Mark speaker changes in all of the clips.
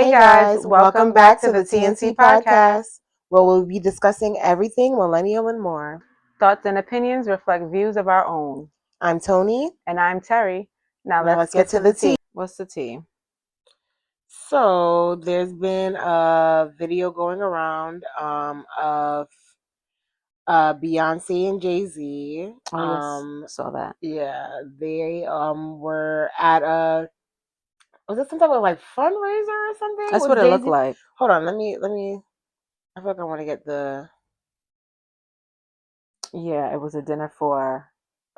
Speaker 1: Hey guys, welcome back to the TNT podcast, where we'll be discussing everything millennial and more.
Speaker 2: Thoughts and opinions reflect views of our own.
Speaker 1: I'm Toni.
Speaker 2: And I'm Terry. Now let's
Speaker 1: get to the tea.
Speaker 2: What's the tea?
Speaker 1: So there's been a video going around of Beyonce and Jay-Z.
Speaker 2: Oh, yes, saw that.
Speaker 1: Yeah, they were at was it some type of like fundraiser or something?
Speaker 2: That's what it looked like.
Speaker 1: Hold on, let me I feel like I want to get the...
Speaker 2: Yeah, it was a dinner for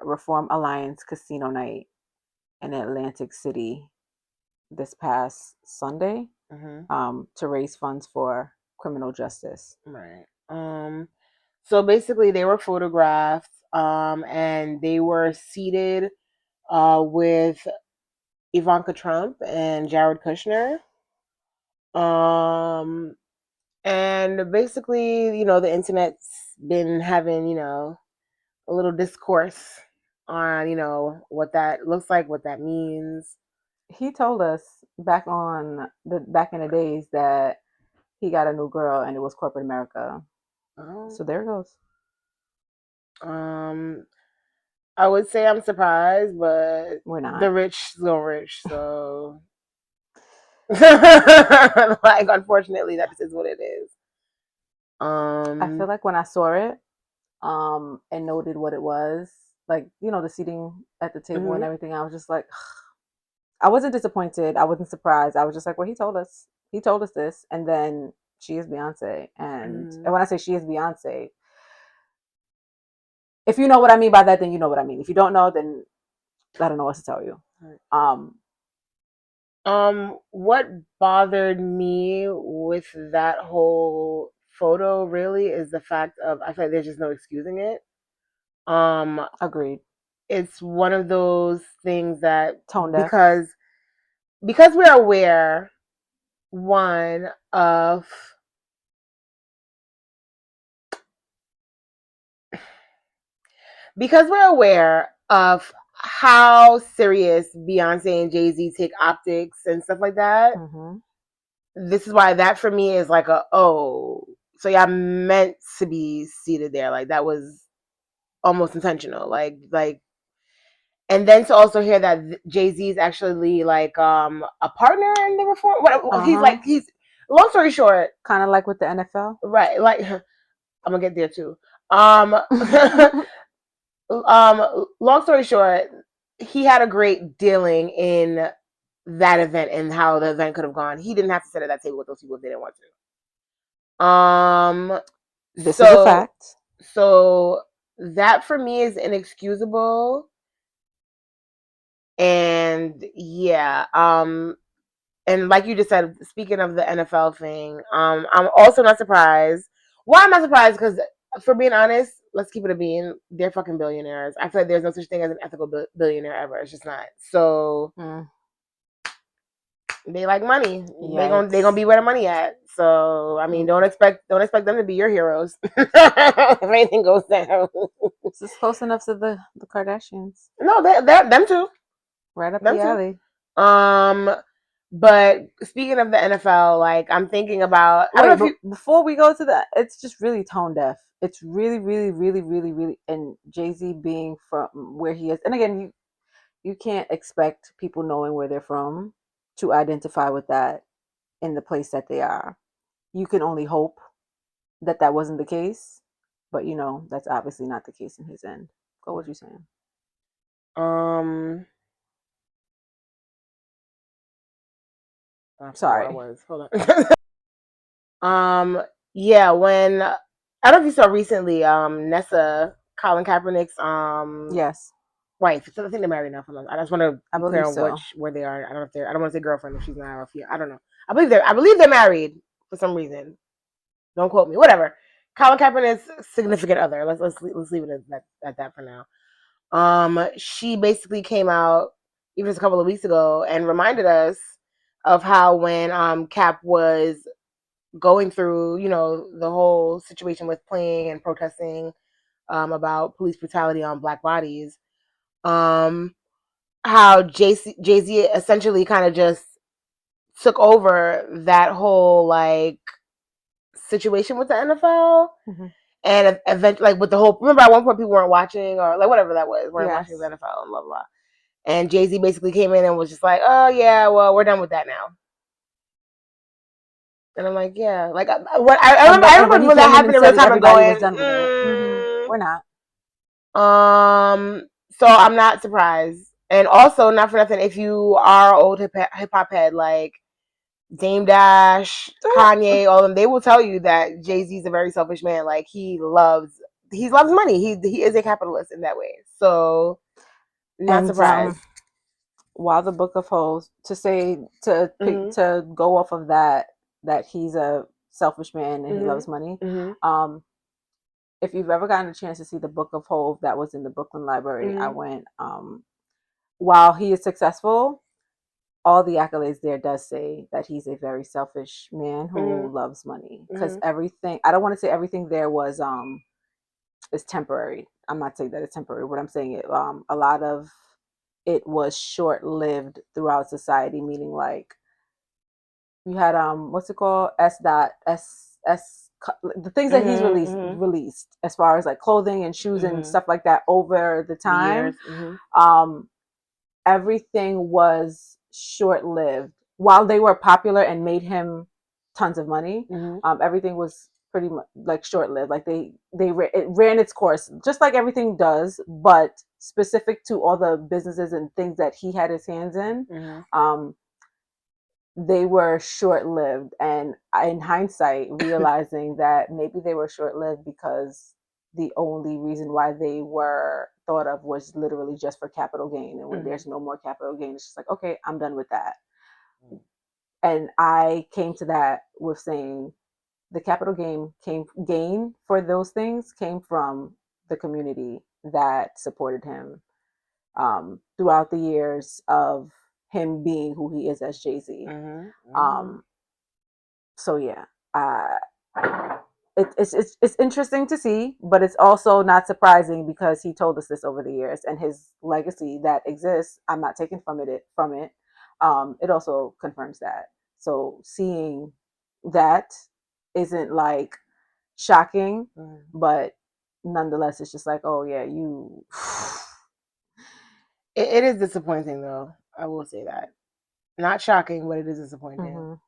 Speaker 2: Reform Alliance Casino Night in Atlantic City this past Sunday, to raise funds for criminal justice.
Speaker 1: Right. So basically they were photographed and they were seated with Ivanka Trump and Jared Kushner. And basically, the internet's been having, a little discourse on, what that looks like, what that means.
Speaker 2: He told us back in the days that he got a new girl and it was corporate America. Oh. So there it goes.
Speaker 1: I would say I'm surprised, but
Speaker 2: we're not.
Speaker 1: The rich still rich, so like unfortunately that is what it is.
Speaker 2: I feel like when I saw it, and noted what it was, like, the seating at the table and everything, I was just like, I wasn't disappointed. I wasn't surprised. I was just like, well, he told us this, and then she is Beyonce, and when I say she is Beyonce, if you know what I mean by that, then you know what I mean. If you don't know, then I don't know what to tell you.
Speaker 1: What bothered me with that whole photo really is the fact of, I feel like there's just no excusing it.
Speaker 2: Agreed.
Speaker 1: It's one of those things that
Speaker 2: tone deaf,
Speaker 1: because we're aware, one, of because we're aware of how serious Beyonce and Jay-Z take optics and stuff like that. This is why that for me is like so y'all meant to be seated there. Like that was almost intentional. Like, and then to also hear that Jay-Z is actually like a partner in the reform. He's long story short,
Speaker 2: kind of like with the NFL,
Speaker 1: right? Like I'm gonna get there too. Long story short, he had a great dealing in that event and how the event could have gone. He didn't have to sit at that table with those people if they didn't want to.
Speaker 2: This is a fact.
Speaker 1: So that for me is inexcusable. And yeah, and like you just said, speaking of the NFL thing, I'm also not surprised. Why am I surprised? Because for being honest, let's keep it a bean. They're fucking billionaires. I feel like there's no such thing as an ethical billionaire ever. It's just not. So they like money. Yikes. They gonna be where the money at. So I mean, don't expect them to be your heroes. If anything goes down,
Speaker 2: this is close enough to the Kardashians.
Speaker 1: No, they're them too.
Speaker 2: Right up the alley.
Speaker 1: But speaking of the NFL, like I'm thinking about.
Speaker 2: Before we go to that, it's just really tone deaf. It's really, really, really, really, really, and Jay-Z being from where he is, and again, you can't expect people knowing where they're from to identify with that in the place that they are. You can only hope that wasn't the case, but that's obviously not the case in his end. Go, what you saying? Sorry.
Speaker 1: Hold on. Yeah, when I don't know if you saw recently, Nessa, Colin Kaepernick's
Speaker 2: yes,
Speaker 1: wife. I think they're married now. I just want to be clear on where they are. I don't know if they're. I don't want to say girlfriend if she's not, or if I don't know. I believe they're married for some reason. Don't quote me. Whatever. Colin Kaepernick's significant other. Let's leave it at that for now. She basically came out even just a couple of weeks ago and reminded us of how when Cap was going through, the whole situation with playing and protesting about police brutality on Black bodies, how Jay-Z essentially kind of just took over that whole like situation with the NFL. Mm-hmm. And eventually, like with the whole, remember at one point people weren't watching or like whatever that was, weren't watching the NFL and blah blah. And Jay-Z basically came in and was just like, "Oh yeah, well we're done with that now." And I'm like, "Yeah, like what I remember when that happened. Every time I'm going,
Speaker 2: we're not.
Speaker 1: So I'm not surprised, and also not for nothing. If you are old hip hop head like Dame Dash, Kanye, all of them, they will tell you that Jay-Z's a very selfish man. Like he loves money. He is a capitalist in that way. So not surprised.
Speaker 2: While the Book of Hoes to go off of that he's a selfish man and he loves money. Mm-hmm. If you've ever gotten a chance to see the Book of Hove that was in the Brooklyn Library, I went. While he is successful, all the accolades there does say that he's a very selfish man who loves money. Because everything, I don't want to say everything there was is temporary. I'm not saying that it's temporary. What I'm saying is a lot of it was short-lived throughout society, meaning like you had what's it called, the things that he's released as far as like clothing and shoes and stuff like that over the time. Everything was short-lived. While they were popular and made him tons of money, everything was pretty much like short-lived. Like it ran its course, just like everything does, but specific to all the businesses and things that he had his hands in. They were short-lived, and in hindsight, realizing that maybe they were short-lived because the only reason why they were thought of was literally just for capital gain. And when there's no more capital gain, it's just like, okay, I'm done with that. And I came to that with saying the capital gain for those things came from the community that supported him throughout the years of him being who he is as Jay-Z. So yeah, it's interesting to see, but it's also not surprising because he told us this over the years, and his legacy that exists, I'm not taking from it. It also confirms that. So seeing that isn't like shocking, but nonetheless, it's just like, oh yeah, you.
Speaker 1: It is disappointing though. I will say that. Not shocking, but it is disappointing.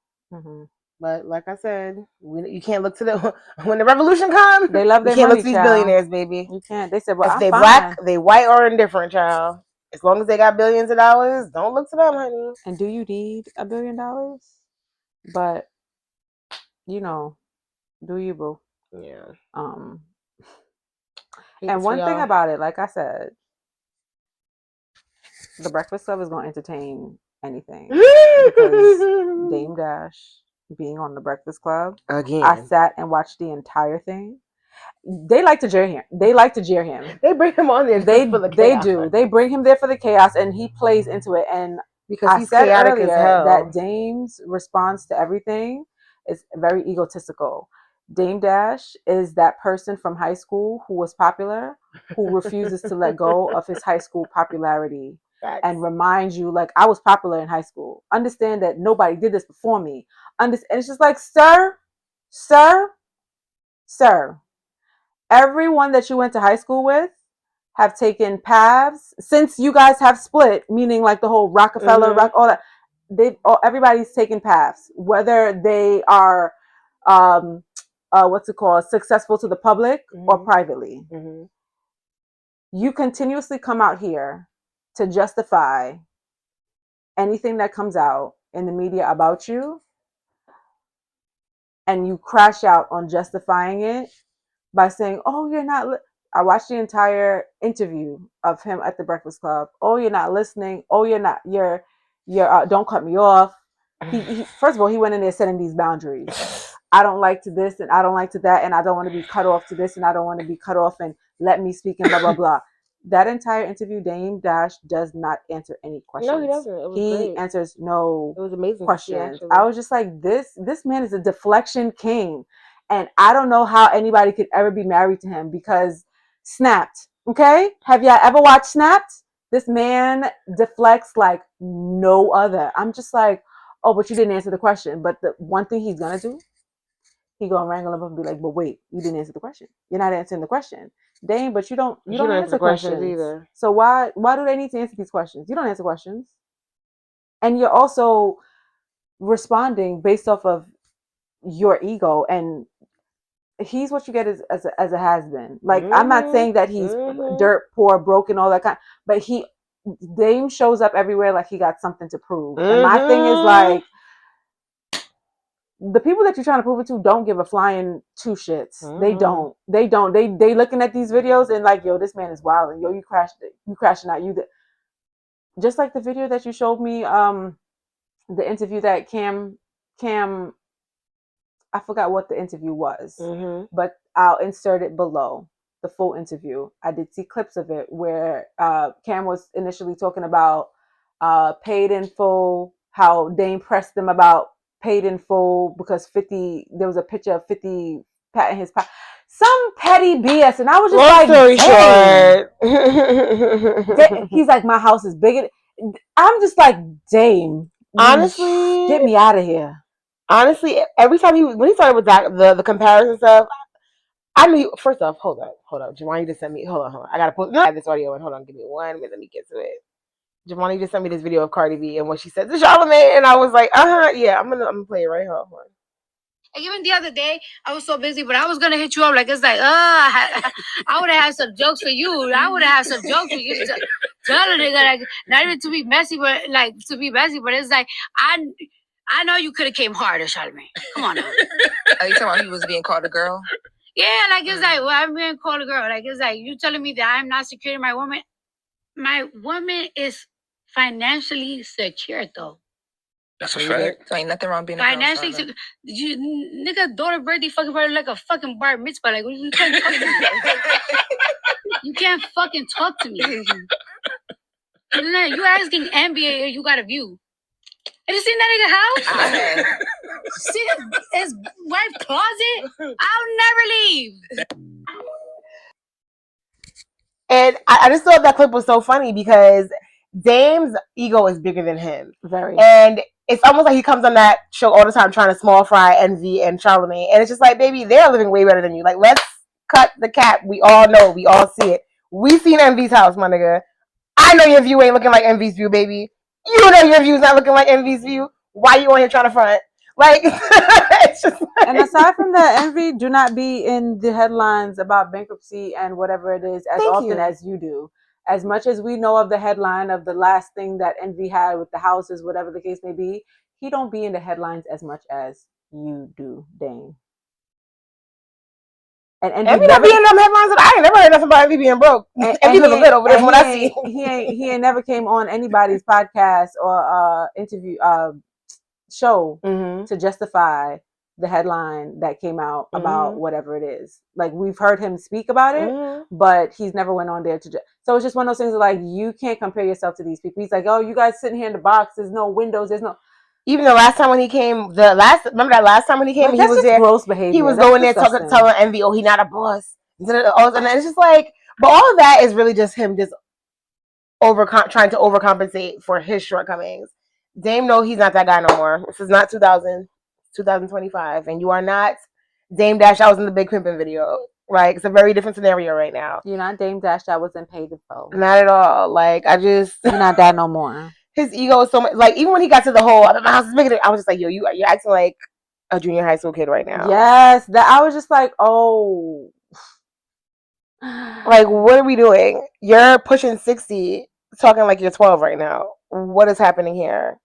Speaker 1: But like I said, you can't look to the when the revolution comes.
Speaker 2: They love their
Speaker 1: money. You can't
Speaker 2: look
Speaker 1: to these billionaires, baby.
Speaker 2: You can't. They said, "Well,
Speaker 1: if they black, they white or indifferent, child. As long as they got billions of dollars, don't look to them, honey."
Speaker 2: And do you need $1 billion? But you know, do you, boo?
Speaker 1: Yeah.
Speaker 2: And one thing about it, like I said, the Breakfast Club is going to entertain anything because Dame Dash being on the Breakfast Club
Speaker 1: again.
Speaker 2: I sat and watched the entire thing. They like to jeer him. They
Speaker 1: bring him on there. For the chaos.
Speaker 2: They do. They bring him there for the chaos, and he plays into it. And
Speaker 1: because I said earlier
Speaker 2: that Dame's response to everything is very egotistical. Dame Dash is that person from high school who was popular, who refuses to let go of his high school popularity. Facts. And reminds you, like, I was popular in high school. Understand that nobody did this before me. And it's just like, sir, everyone that you went to high school with have taken paths since you guys have split, meaning like the whole Rockefeller, all that. Everybody's taken paths, whether they are, successful to the public or privately. You continuously come out here to justify anything that comes out in the media about you, and you crash out on justifying it by saying, "Oh, you're not." I watched the entire interview of him at the Breakfast Club. "Oh, you're not listening. Oh, you're not. You're. Don't cut me off." He first of all, he went in there setting these boundaries. I don't like to this, and I don't like to that, and I don't want to be cut off to this, and I don't want to be cut off, and let me speak, and blah blah blah. That entire interview, Dame Dash does not answer any questions.
Speaker 1: No, he doesn't.
Speaker 2: He answers no
Speaker 1: it was amazing
Speaker 2: questions. I was just like, this man is a deflection king. And I don't know how anybody could ever be married to him because Snapped. Okay? Have y'all ever watched Snapped? This man deflects like no other. I'm just like, oh, but you didn't answer the question. But the one thing he's gonna do, he gonna wrangle him up and be like, but wait, you didn't answer the question. You're not answering the question. Dang, but you don't answer questions
Speaker 1: either.
Speaker 2: So why do they need to answer these questions? You don't answer questions. And you're also responding based off of your ego, and he's what you get as a has-been. Like, I'm not saying that he's dirt poor, broken, all that kind, but Dame shows up everywhere like he got something to prove. And my thing is, like, the people that you're trying to prove it to don't give a flying two shits. They don't. They looking at these videos and like, yo, this man is wild, and yo, you crashing out. Just like the video that you showed me, the interview that Cam, I forgot what the interview was, but I'll insert it below the full interview. I did see clips of it where Cam was initially talking about paid in full, how Dame pressed them about paid in full because 50, there was a picture of 50 patting his pocket. Some petty BS. And I was just short. He's like, my house is bigger. I'm just like, Dame.
Speaker 1: Honestly,
Speaker 2: get me out of here.
Speaker 1: Honestly, every time when he started with that, the comparison stuff, I knew. First off, hold on. Jamani just sent me. Hold on. I gotta put this audio in. Hold on, give me 1 minute. Let me get to it. Jamani just sent me this video of Cardi B and what she said to Charlamagne, and I was like, yeah, I'm gonna play it right here. Hold on.
Speaker 3: Like, even the other day, I was so busy, but I was gonna hit you up. Like, it's like, I would have had some jokes for you. I would have had some jokes for you. Tell a nigga, like, not even to be messy, but it's like, I know you could have came harder, Charlamagne. Come on now.
Speaker 4: Are you talking about he was being called a girl?
Speaker 3: Yeah, like, it's like, well, I'm being called a girl. Like, it's like, you telling me that I'm not securing my woman. My woman is financially secure, though.
Speaker 4: That's a fact. So ain't nothing wrong being
Speaker 3: financially secure. Nigga, daughter birthday fucking party like a fucking bar mitzvah. Like, you can't talk to me. You can't fucking talk to me. You asking NBA, you got a view. Have you seen that nigga house? See his wife's closet? I'll never leave.
Speaker 1: And I just thought that clip was so funny because Dame's ego is bigger than him.
Speaker 2: Very.
Speaker 1: And it's almost like he comes on that show all the time trying to small fry Envy and Charlamagne. And it's just like, baby, they're living way better than you. Like, let's cut the cap. We all know. We all see it. We seen Envy's house, my nigga. I know your view ain't looking like Envy's view, baby. You know your view's not looking like Envy's view. Why you on here trying to front? Like, it's just like...
Speaker 2: And aside from that, Envy, do not be in the headlines about bankruptcy and whatever it is as often as you do. As much as we know of the headline of the last thing that Envy had with the houses, whatever the case may be, he don't be in the headlines as much as you do, Dame.
Speaker 1: And Envy don't be in them headlines. I ain't never heard nothing about Envy being broke. Envy live a bit over there from what I see.
Speaker 2: He ain't never came on anybody's podcast or interview show to justify the headline that came out about whatever it is. Like, we've heard him speak about it, but he's never went on there to so it's just one of those things that, like, you can't compare yourself to these people. He's like, oh, you guys sitting here in the box, there's no windows, there's no...
Speaker 1: Even the last time when he came, remember that last time when he came,
Speaker 2: like,
Speaker 1: he was there.
Speaker 2: Gross behavior.
Speaker 1: He was going there telling Envy, oh, he not a boss. And it's just like, but all of that is really just him just trying to overcompensate for his shortcomings. Dame, no, he's not that guy no more. This is not 2025, and you are not Dame Dash. I was in the Big Pimpin' video. Like, it's a very different scenario right now.
Speaker 2: You're not Dame Dash. That wasn't paid in full.
Speaker 1: Not at all. Like,
Speaker 2: you're not that no more.
Speaker 1: His ego is so much. Like, even when he got to the whole, my house is bigger than, I was just like, yo, you're acting like a junior high school kid right now.
Speaker 2: Yes, that I was just like, oh.
Speaker 1: Like, what are we doing? You're pushing 60, talking like you're 12 right now. What is happening here?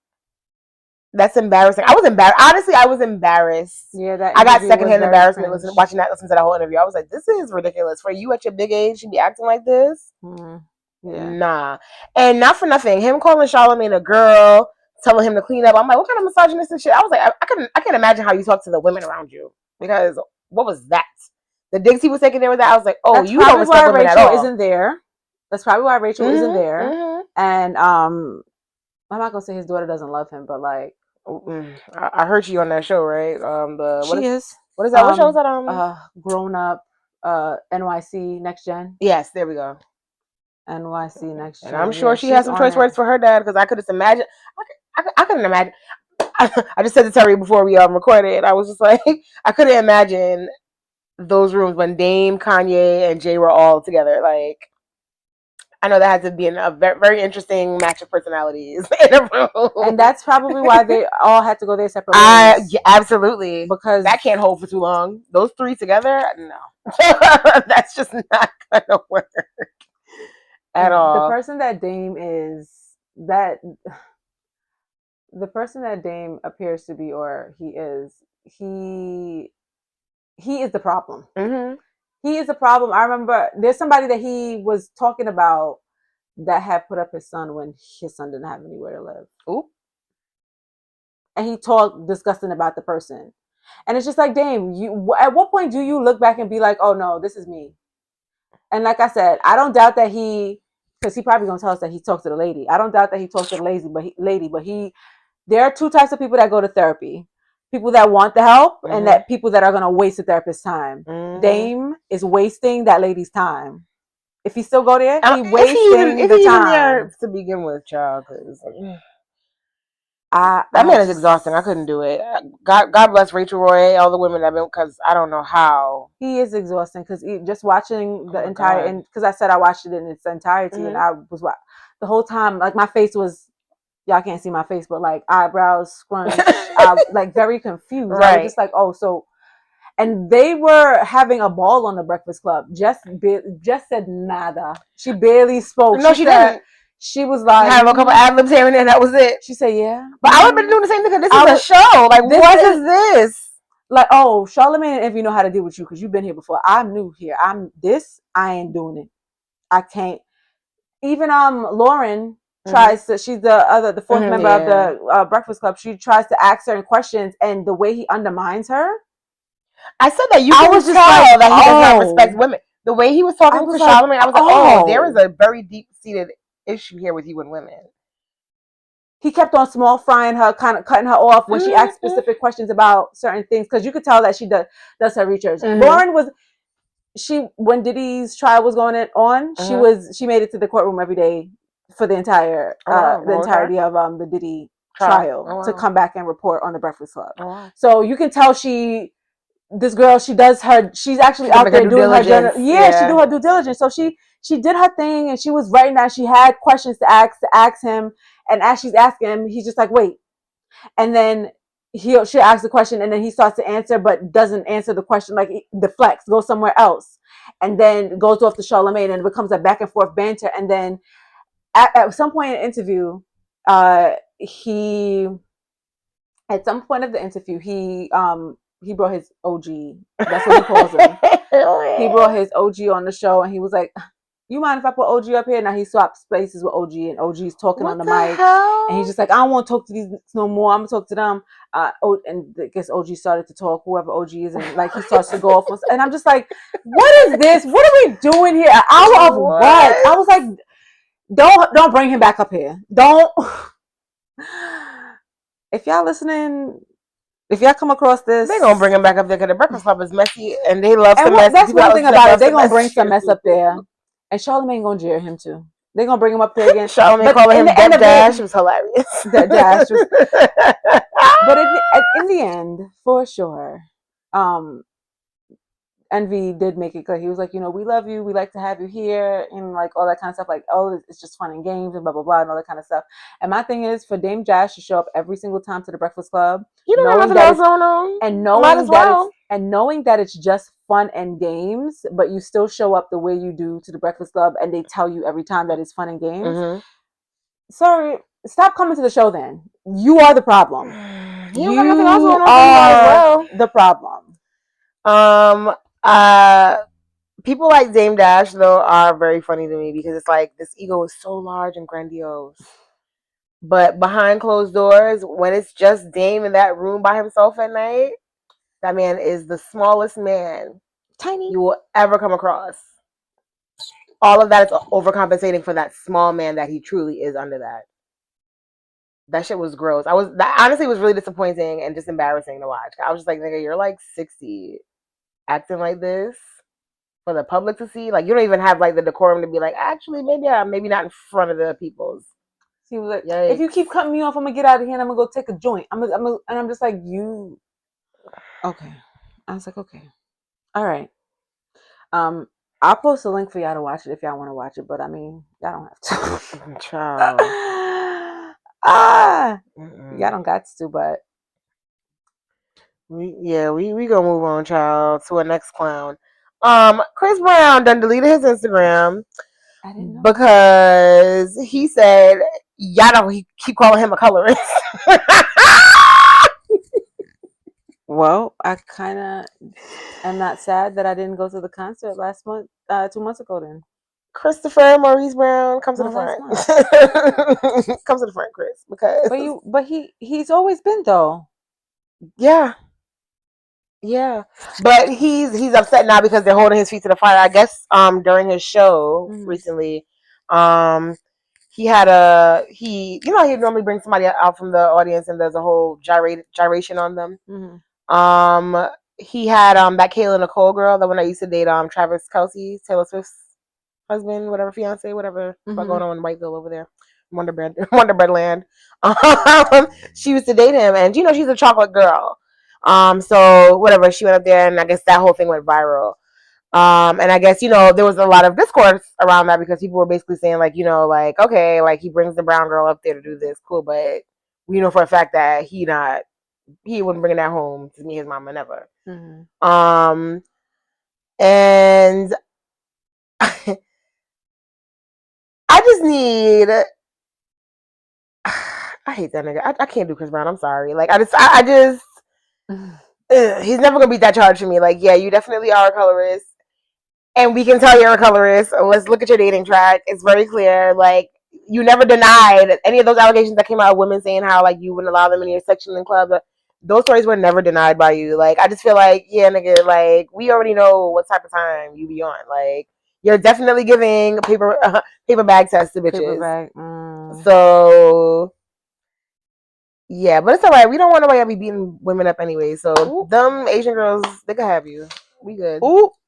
Speaker 1: That's embarrassing. I was embarrassed. Honestly, I was embarrassed.
Speaker 2: Yeah,
Speaker 1: I got secondhand embarrassment watching to that whole interview. I was like, this is ridiculous. For you at your big age to be acting like this?
Speaker 2: Yeah.
Speaker 1: Nah. And not for nothing, him calling Charlamagne a girl, telling him to clean up. I'm like, what kind of misogynistic shit? I was like, I can't imagine how you talk to the women around you. Because what was that? The digs he was taking there with that, I was like, oh, you don't respect women at all.
Speaker 2: Isn't there. That's probably why Rachel isn't there. And I'm not gonna say his daughter doesn't love him, but like,
Speaker 1: I heard she on that show, right?
Speaker 2: What is
Speaker 1: that? What show is that?
Speaker 2: Grown Up, NYC Next Gen.
Speaker 1: Yes, there we go.
Speaker 2: NYC Next Gen.
Speaker 1: And I'm sure she has some choice words for her dad, because I could just imagine. I couldn't imagine. I just said to Tory before we recorded. I was just like, I couldn't imagine those rooms when Dame, Kanye, and Jay were all together. Like, I know that had to be a very, very interesting match of personalities in a room.
Speaker 2: And that's probably why they all had to go their separate ways.
Speaker 1: Yeah, absolutely.
Speaker 2: Because
Speaker 1: that can't hold for too long. Those three together, no. That's just not going to work at all.
Speaker 2: The person that Dame appears to be, or he is the problem.
Speaker 1: Mm-hmm.
Speaker 2: He is the problem. I remember there's somebody that he was talking about that had put up his son when his son didn't have anywhere to live.
Speaker 1: Ooh.
Speaker 2: And he talked disgusting about the person. And it's just like, Dame, at what point do you look back and be like, oh no, this is me? And like I said, I don't doubt that because he probably gonna tell us that he talked to the lady. I don't doubt that he talked to the lady, but there are two types of people that go to therapy. People that want the help, and that people that are gonna waste the therapist's time. Dame is wasting that lady's time. If he still go there, he's wasting the time.
Speaker 1: There to begin with, child. That man is exhausting. I couldn't do it. God bless Rachel Roy, all the women that been, because I don't know how.
Speaker 2: He is exhausting because just watching the entire, and because I said I watched it in its entirety, and I was the whole time, like my face was, y'all can't see my face, but like eyebrows scrunched, like very confused. Right. I was just like, oh, so, and they were having a ball on the Breakfast Club. Just said nada. She barely spoke.
Speaker 1: No, she didn't.
Speaker 2: She was like,
Speaker 1: have a couple ad-libs here and there, that was it.
Speaker 2: She said, yeah.
Speaker 1: But I would have been doing the same thing because this is a show. Like, what is this?
Speaker 2: Like, oh, Charlamagne and Envy know how to deal with you because you've been here before. I'm new here. I ain't doing it. I can't. Even Lauren tries to, she's the fourth member of the Breakfast Club. She tries to ask certain questions, and the way he undermines her.
Speaker 1: I said that you can just tell that he does not respect women. The way he was talking to Charlamagne, I was like, oh, there is a very deep-seated issue here with you and women.
Speaker 2: He kept on small frying her, kind of cutting her off when she asked specific questions about certain things, because you could tell that she does her research. Lauren was, when Diddy's trial was going on, she made it to the courtroom every day for the entirety of the Diddy trial to come back and report on the Breakfast Club. So you can tell this girl, she's actually out there doing her journal. Yeah, she do her due diligence. So she did her thing, and she was writing down. She had questions to ask him, and as she's asking him, he's just like, wait. And then she'll ask the question, and then he starts to answer, but doesn't answer the question, like deflects, goes somewhere else, and then goes off to Charlamagne, and it becomes a back and forth banter. And then at some point in the interview, at some point of the interview, he brought his OG. That's what he calls him. He brought his OG on the show, and he was like, you mind if I put OG up here? Now he swapped spaces with OG, and OG's talking on the mic.
Speaker 1: Hell?
Speaker 2: And he's just like, I don't want to talk to these no more. I'm going to talk to them. And I guess OG started to talk, whoever OG is, and like he starts to go off. And I'm just like, what is this? What are we doing here? An hour of what? I was like, don't bring him back up here. Don't. If y'all listening, if y'all come across this,
Speaker 1: they're gonna bring him back up there because the Breakfast Club is messy, and they love some mess.
Speaker 2: That's one thing about it. They're gonna bring some mess up there, and Charlamagne gonna jeer him too. They're gonna bring him up there again.
Speaker 1: Charlamagne calling him Dead Dash was hilarious.
Speaker 2: Dead Dash was, but in the end, for sure, Envy did make it clear. He was like, we love you. We like to have you here, and like all that kind of stuff. Like, oh, it's just fun and games and blah blah blah and all that kind of stuff. And my thing is for Dame Dash to show up every single time to the Breakfast Club,
Speaker 1: you don't know nothing else going on,
Speaker 2: and knowing that it's just fun and games, but you still show up the way you do to the Breakfast Club, and they tell you every time that it's fun and games. Sorry, stop coming to the show. Then you are the problem. You are the problem.
Speaker 1: People like Dame Dash though are very funny to me because it's like this ego is so large and grandiose, but behind closed doors, when it's just Dame in that room by himself at night, that man is the smallest man,
Speaker 2: tiny,
Speaker 1: you will ever come across. All of that is overcompensating for that small man that he truly is under that. That shit was gross. That honestly was really disappointing and just embarrassing to watch. I was just like, nigga, you're like 60. Acting like this for the public to see, like you don't even have like the decorum to be like, actually maybe not in front of the peoples.
Speaker 2: He was like, yikes. If you keep cutting me off, I'm gonna get out of here and I'm gonna go take a joint. And I'm just like, you. Okay. I was like, okay, all right. I'll post a link for y'all to watch it if y'all want to watch it, but I mean, y'all don't have to.
Speaker 1: Child.
Speaker 2: Y'all don't got to, but
Speaker 1: we gonna move on, child, to a next clown. Chris Brown done deleted his Instagram because he said y'all don't keep calling him a colorist.
Speaker 2: Well, I kind of am not sad that I didn't go to the concert last month, 2 months ago. Then
Speaker 1: Christopher Maurice Brown, come to the front. Come to the front, Chris. Because
Speaker 2: he's always been though.
Speaker 1: Yeah, but he's upset now because they're holding his feet to the fire. I guess during his show recently, he had he normally brings somebody out from the audience and there's a whole gyration on them. He had that Kayla Nicole girl, the one that used to date Travis Kelce, Taylor Swift's husband, whatever, fiance, whatever, what's going on in Whiteville over there, Wonderbread land. She used to date him, and she's a chocolate girl. So whatever, she went up there, and I guess that whole thing went viral. And I guess there was a lot of discourse around that because people were basically saying like okay, like he brings the brown girl up there to do this, cool, but we know for a fact that he wouldn't bring that home to meet his mama, never. And I just need. I hate that nigga. I can't do Chris Brown. I'm sorry. Like I just. He's never gonna beat that charge for me. Like, yeah, you definitely are a colorist, and we can tell you're a colorist. Let's look at your dating track. It's very clear. Like, you never denied any of those allegations that came out of women saying how like you wouldn't allow them in your section and club. Those stories were never denied by you. Like, I just feel like, yeah, nigga, like we already know what type of time you be on. Like, you're definitely giving paper bag tests to bitches. So, yeah, but it's all right. We don't want nobody to be beating women up anyway. So, them Asian girls, they can have you. We good.
Speaker 2: Well,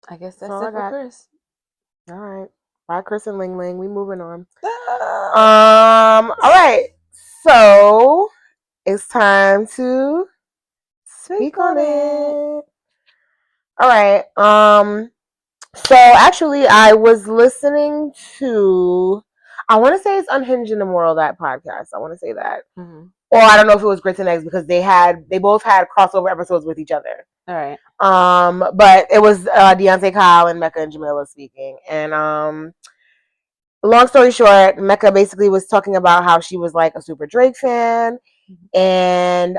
Speaker 2: I guess that's it for Chris.
Speaker 1: All right. Bye, Chris and Ling Ling. We moving on. All right. So it's time to speak on it. All right. So actually, I was listening to. I want to say it's Unhinged and Immoral, that podcast. I want to say that. Or I don't know if it was Grits and Eggs because they both had crossover episodes with each other.
Speaker 2: All right.
Speaker 1: But it was Beyonce, Kyle, and Mecca and Jamila speaking. And long story short, Mecca basically was talking about how she was like a super Drake fan, and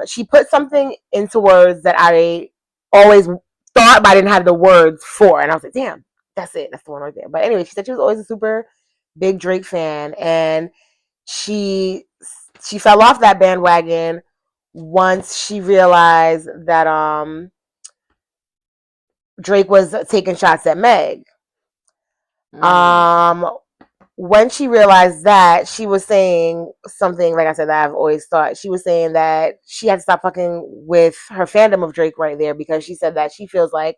Speaker 1: she put something into words that I always thought, but I didn't have the words for. And I was like, damn, that's it. That's the one right there. But anyway, she said she was always a super big Drake fan, and she fell off that bandwagon once she realized that Drake was taking shots at Meg. When she realized that, she was saying something, like I said, that I've always thought. She was saying that she had to stop fucking with her fandom of Drake right there, because she said that she feels like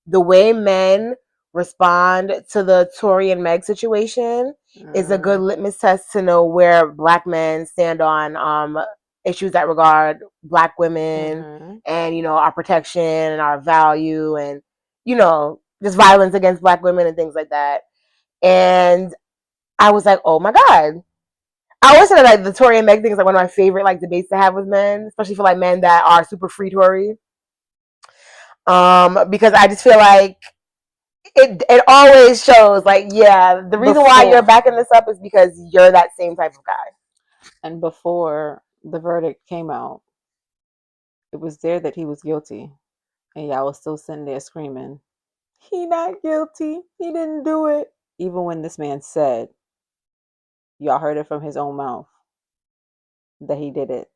Speaker 1: the way men respond to the Tory and Meg situation is a good litmus test to know where Black men stand on issues that regard Black women and, our protection and our value and, just violence against Black women and things like that. And I was like, oh my God. I always say that the Tory and Meg thing is like one of my favorite like debates to have with men, especially for like men that are super free Tory. Because I just feel like it always shows like, yeah, the reason why you're backing this up is because you're that same type of guy.
Speaker 2: And before the verdict came out, it was there that he was guilty. And y'all was still sitting there screaming, he not guilty. He didn't do it. Even when this man said, y'all heard it from his own mouth, that he did it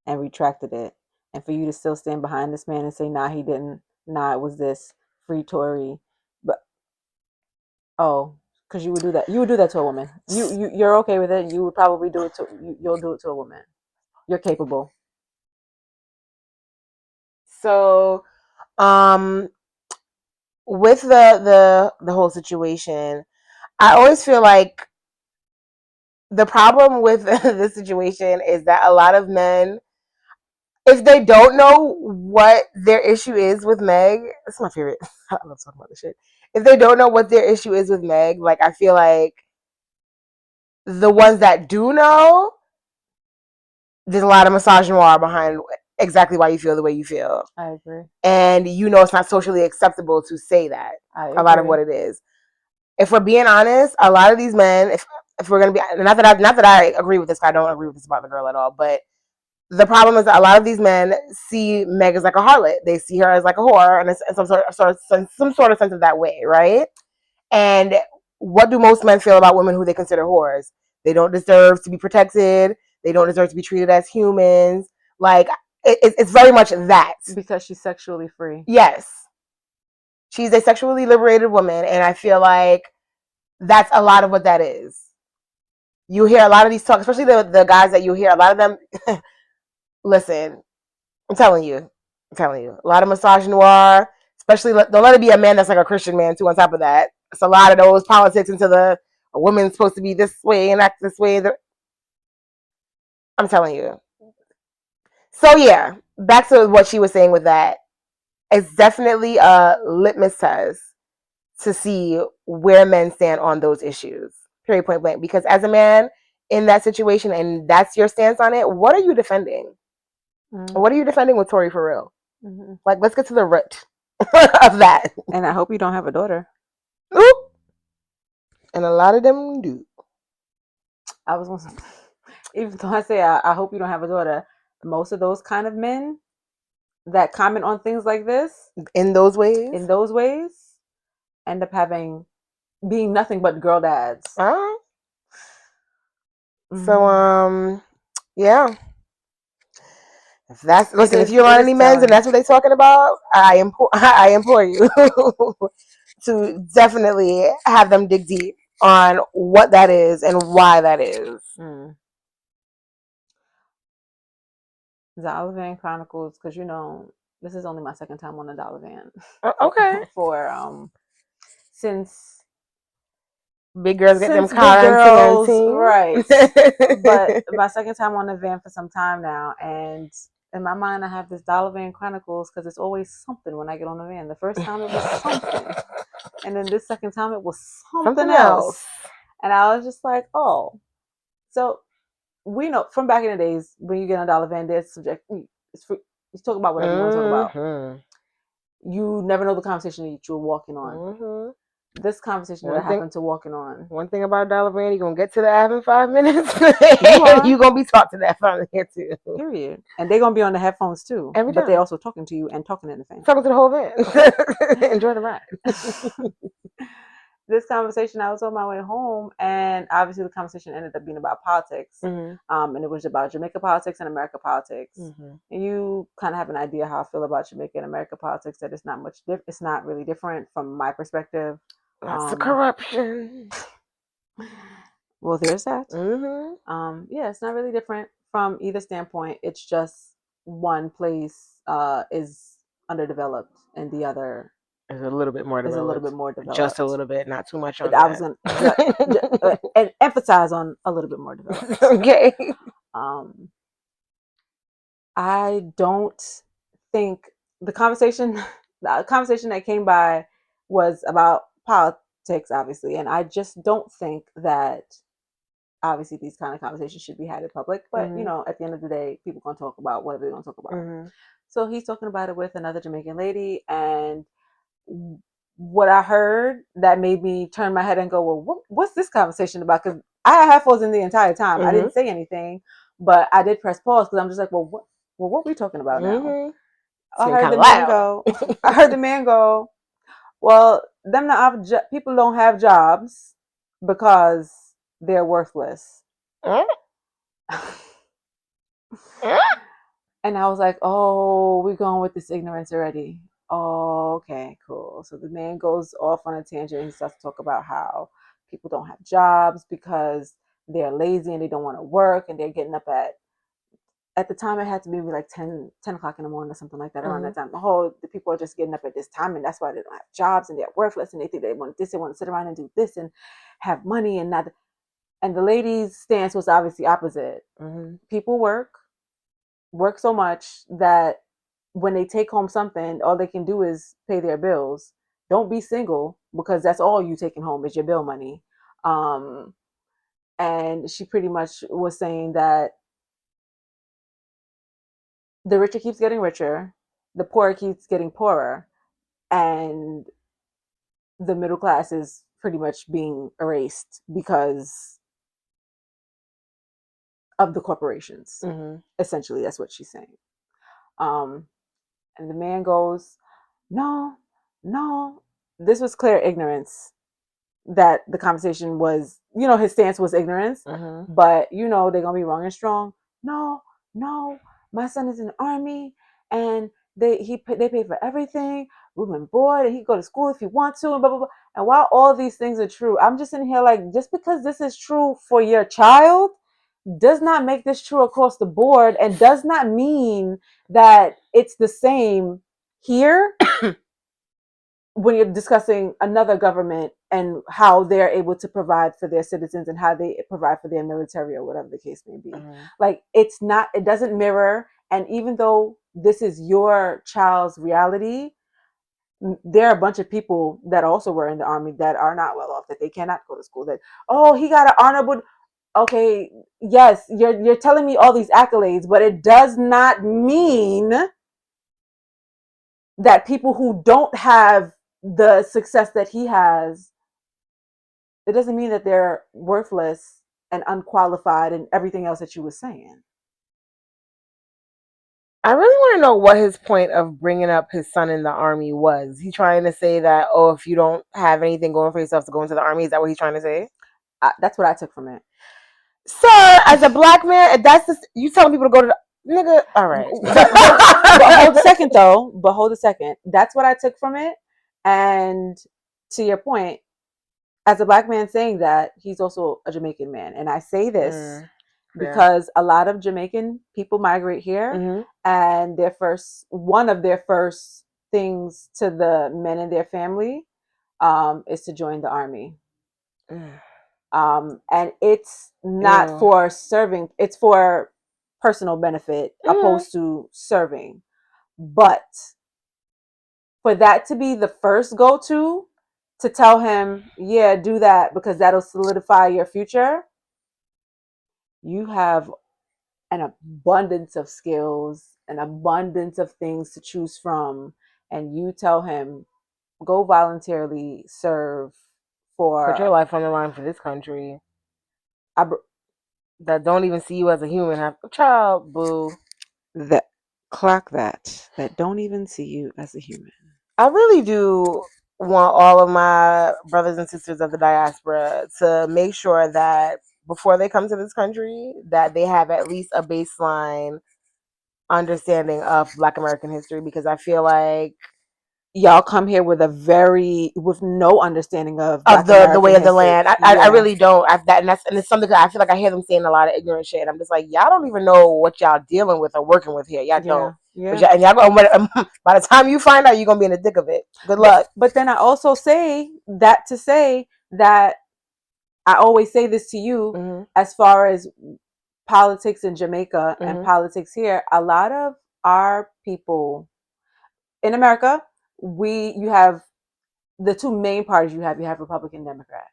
Speaker 2: and retracted it. And for you to still stand behind this man and say, nah, he didn't. Nah, it was this free Tory. But, because you would do that. You would do that to a woman. You're okay with it. You would probably do it you'll do it to a woman. You're capable.
Speaker 1: So, with the whole situation, I always feel like the problem with this situation is that a lot of men, if they don't know what their issue is with Meg, that's my favorite. I love talking about this shit. If they don't know what their issue is with Meg, like I feel like the ones that do know, there's a lot of misogynoir behind exactly why you feel the way you feel.
Speaker 2: I agree.
Speaker 1: And you know it's not socially acceptable to say that. A lot of what it is. If we're being honest, a lot of these men, if we're gonna be, not that I agree with this, I don't agree with this about the girl at all, but the problem is that a lot of these men see Meg as like a harlot. They see her as like a whore, and it's some sort of sense of that way, right? And what do most men feel about women who they consider whores? They don't deserve to be protected. They don't deserve to be treated as humans. Like it's very much that
Speaker 2: because she's sexually free.
Speaker 1: Yes, she's a sexually liberated woman, and I feel like that's a lot of what that is. You hear a lot of these talks, especially the guys that you hear. A lot of them. Listen, I'm telling you, a lot of misogynoir, especially don't let it be a man that's like a Christian man too. On top of that, it's a lot of those politics into a woman's supposed to be this way and act this way. I'm telling you. So yeah, back to what she was saying with that. It's definitely a litmus test to see where men stand on those issues. Period, point blank. Because as a man in that situation, and that's your stance on it, what are you defending? What are you defending with Tory for real? Like, let's get to the root of that.
Speaker 2: And I hope you don't have a daughter.
Speaker 1: Oop. And a lot of them do.
Speaker 2: I was going to, even though I say I hope you don't have a daughter, most of those kind of men that comment on things like this
Speaker 1: in those ways end up being nothing but girl dads. So yeah. If you're on any men's and that's what they're talking about, I implore you to definitely have them dig deep on what that is and why that is.
Speaker 2: The Olivan Chronicles, because this is only my second time on the Dollar Van.
Speaker 1: Okay.
Speaker 2: Since
Speaker 1: big girls get them car
Speaker 2: right? But my second time on the van for some time now, and in my mind, I have this Dollar Van Chronicles because it's always something when I get on the van. The first time it was something, and then this second time it was something else. And I was just like, oh, so we know from back in the days when you get on a Dollar Van, there's subject. It's free. You talk about whatever you want to talk about. You never know the conversation that you're walking on. This conversation that I happen to walking on.
Speaker 1: One thing about Dollar Van, you're going to get to the app in 5 minutes. You're going to be talked to that from here too.
Speaker 2: Period. And they're going to be on the headphones too. But they're also talking to you and talking in the fan.
Speaker 1: Talking to the whole van. Enjoy the ride.
Speaker 2: This conversation, I was on my way home, and obviously the conversation ended up being about politics. And it was about Jamaica politics and America politics. And you kind of have an idea how I feel about Jamaica and America politics, that it's not it's not really different from my perspective.
Speaker 1: Lots of corruption.
Speaker 2: Well, there's that. Yeah, it's not really different from either standpoint. It's just one place is underdeveloped and the other
Speaker 1: is a little bit more developed. Just a little bit, not too much on
Speaker 2: I was going to emphasize on a little bit more developed.
Speaker 1: Okay.
Speaker 2: I don't think the conversation that came by was about politics, obviously, and I just don't think that obviously these kind of conversations should be had in public. But at the end of the day, people gonna talk about whatever they're gonna talk about. So he's talking about it with another Jamaican lady, and what I heard that made me turn my head and go, well, what's this conversation about? Because I had headphones in the entire time. I didn't say anything, but I did press pause because I'm just like, what are we talking about now? I heard the man go, well, people don't have jobs because they're worthless. And I was like, oh, we're going with this ignorance already. Oh, okay, cool. So the man goes off on a tangent and he starts to talk about how people don't have jobs because they're lazy and they don't want to work, and they're getting up at at the time it had to be like 10 o'clock in the morning or something like that, around that time. The people are just getting up at this time, and that's why they don't have jobs and they're worthless, and they think they want this, they want to sit around and do this and have money and not. And the lady's stance was obviously opposite. People work so much that when they take home something, all they can do is pay their bills. Don't be single, because that's all you taking home is your bill money. And she pretty much was saying that the richer keeps getting richer, the poorer keeps getting poorer, and the middle class is pretty much being erased because of the corporations. Essentially, that's what she's saying. And the man goes, no. This was clear ignorance. That the conversation was, his stance was ignorance. But they're gonna be wrong and strong. No, my son is in the army, and they pay for everything, room and board, and he can go to school if he wants to, and blah blah blah. And while all these things are true, I'm just in here like, just because this is true for your child does not make this true across the board, and does not mean that it's the same here when you're discussing another government and how they're able to provide for their citizens and how they provide for their military or whatever the case may be. Like, it doesn't mirror. And even though this is your child's reality, there are a bunch of people that also were in the army that are not well off, that they cannot go to school, that, oh, he got an honorable. Okay, yes, you're telling me all these accolades, but it does not mean that people who don't have the success that he has, it doesn't mean that they're worthless and unqualified and everything else that you were saying.
Speaker 1: I really want to know what his point of bringing up his son in the army was. He trying to say that, if you don't have anything going for yourself to go into the army? Is that what he's trying to say?
Speaker 2: That's what I took from it.
Speaker 1: Sir, as a black man, if that's you telling people to go to the nigga, all right.
Speaker 2: But hold a second. That's what I took from it. And to your point, as a black man saying that, he's also a Jamaican man. And I say this because a lot of Jamaican people migrate here, and one of their first things to the men in their family is to join the army. And it's not for serving, it's for personal benefit opposed to serving. But for that to be the first go-to, to tell him, yeah, do that because that'll solidify your future, you have an abundance of skills, an abundance of things to choose from, and you tell him, go voluntarily serve for...
Speaker 1: Put your life on the line for this country. That don't even see you as a human. Have a child, boo.
Speaker 2: That don't even see you as a human.
Speaker 1: I really do want all of my brothers and sisters of the diaspora to make sure that before they come to this country, that they have at least a baseline understanding of Black American history, because I feel like
Speaker 2: y'all come here with no understanding of
Speaker 1: the way of the land. I really don't. And it's something that I feel like I hear them saying a lot of ignorant shit. I'm just like, y'all don't even know what y'all dealing with or working with here. Y'all don't. Yeah. And y'all by the time you find out, you're gonna be in the thick of it. Good luck.
Speaker 2: But then I also say that to say that I always say this to you as far as politics in Jamaica and politics here. A lot of our people in America, you have the two main parties. You have Republican, Democrat.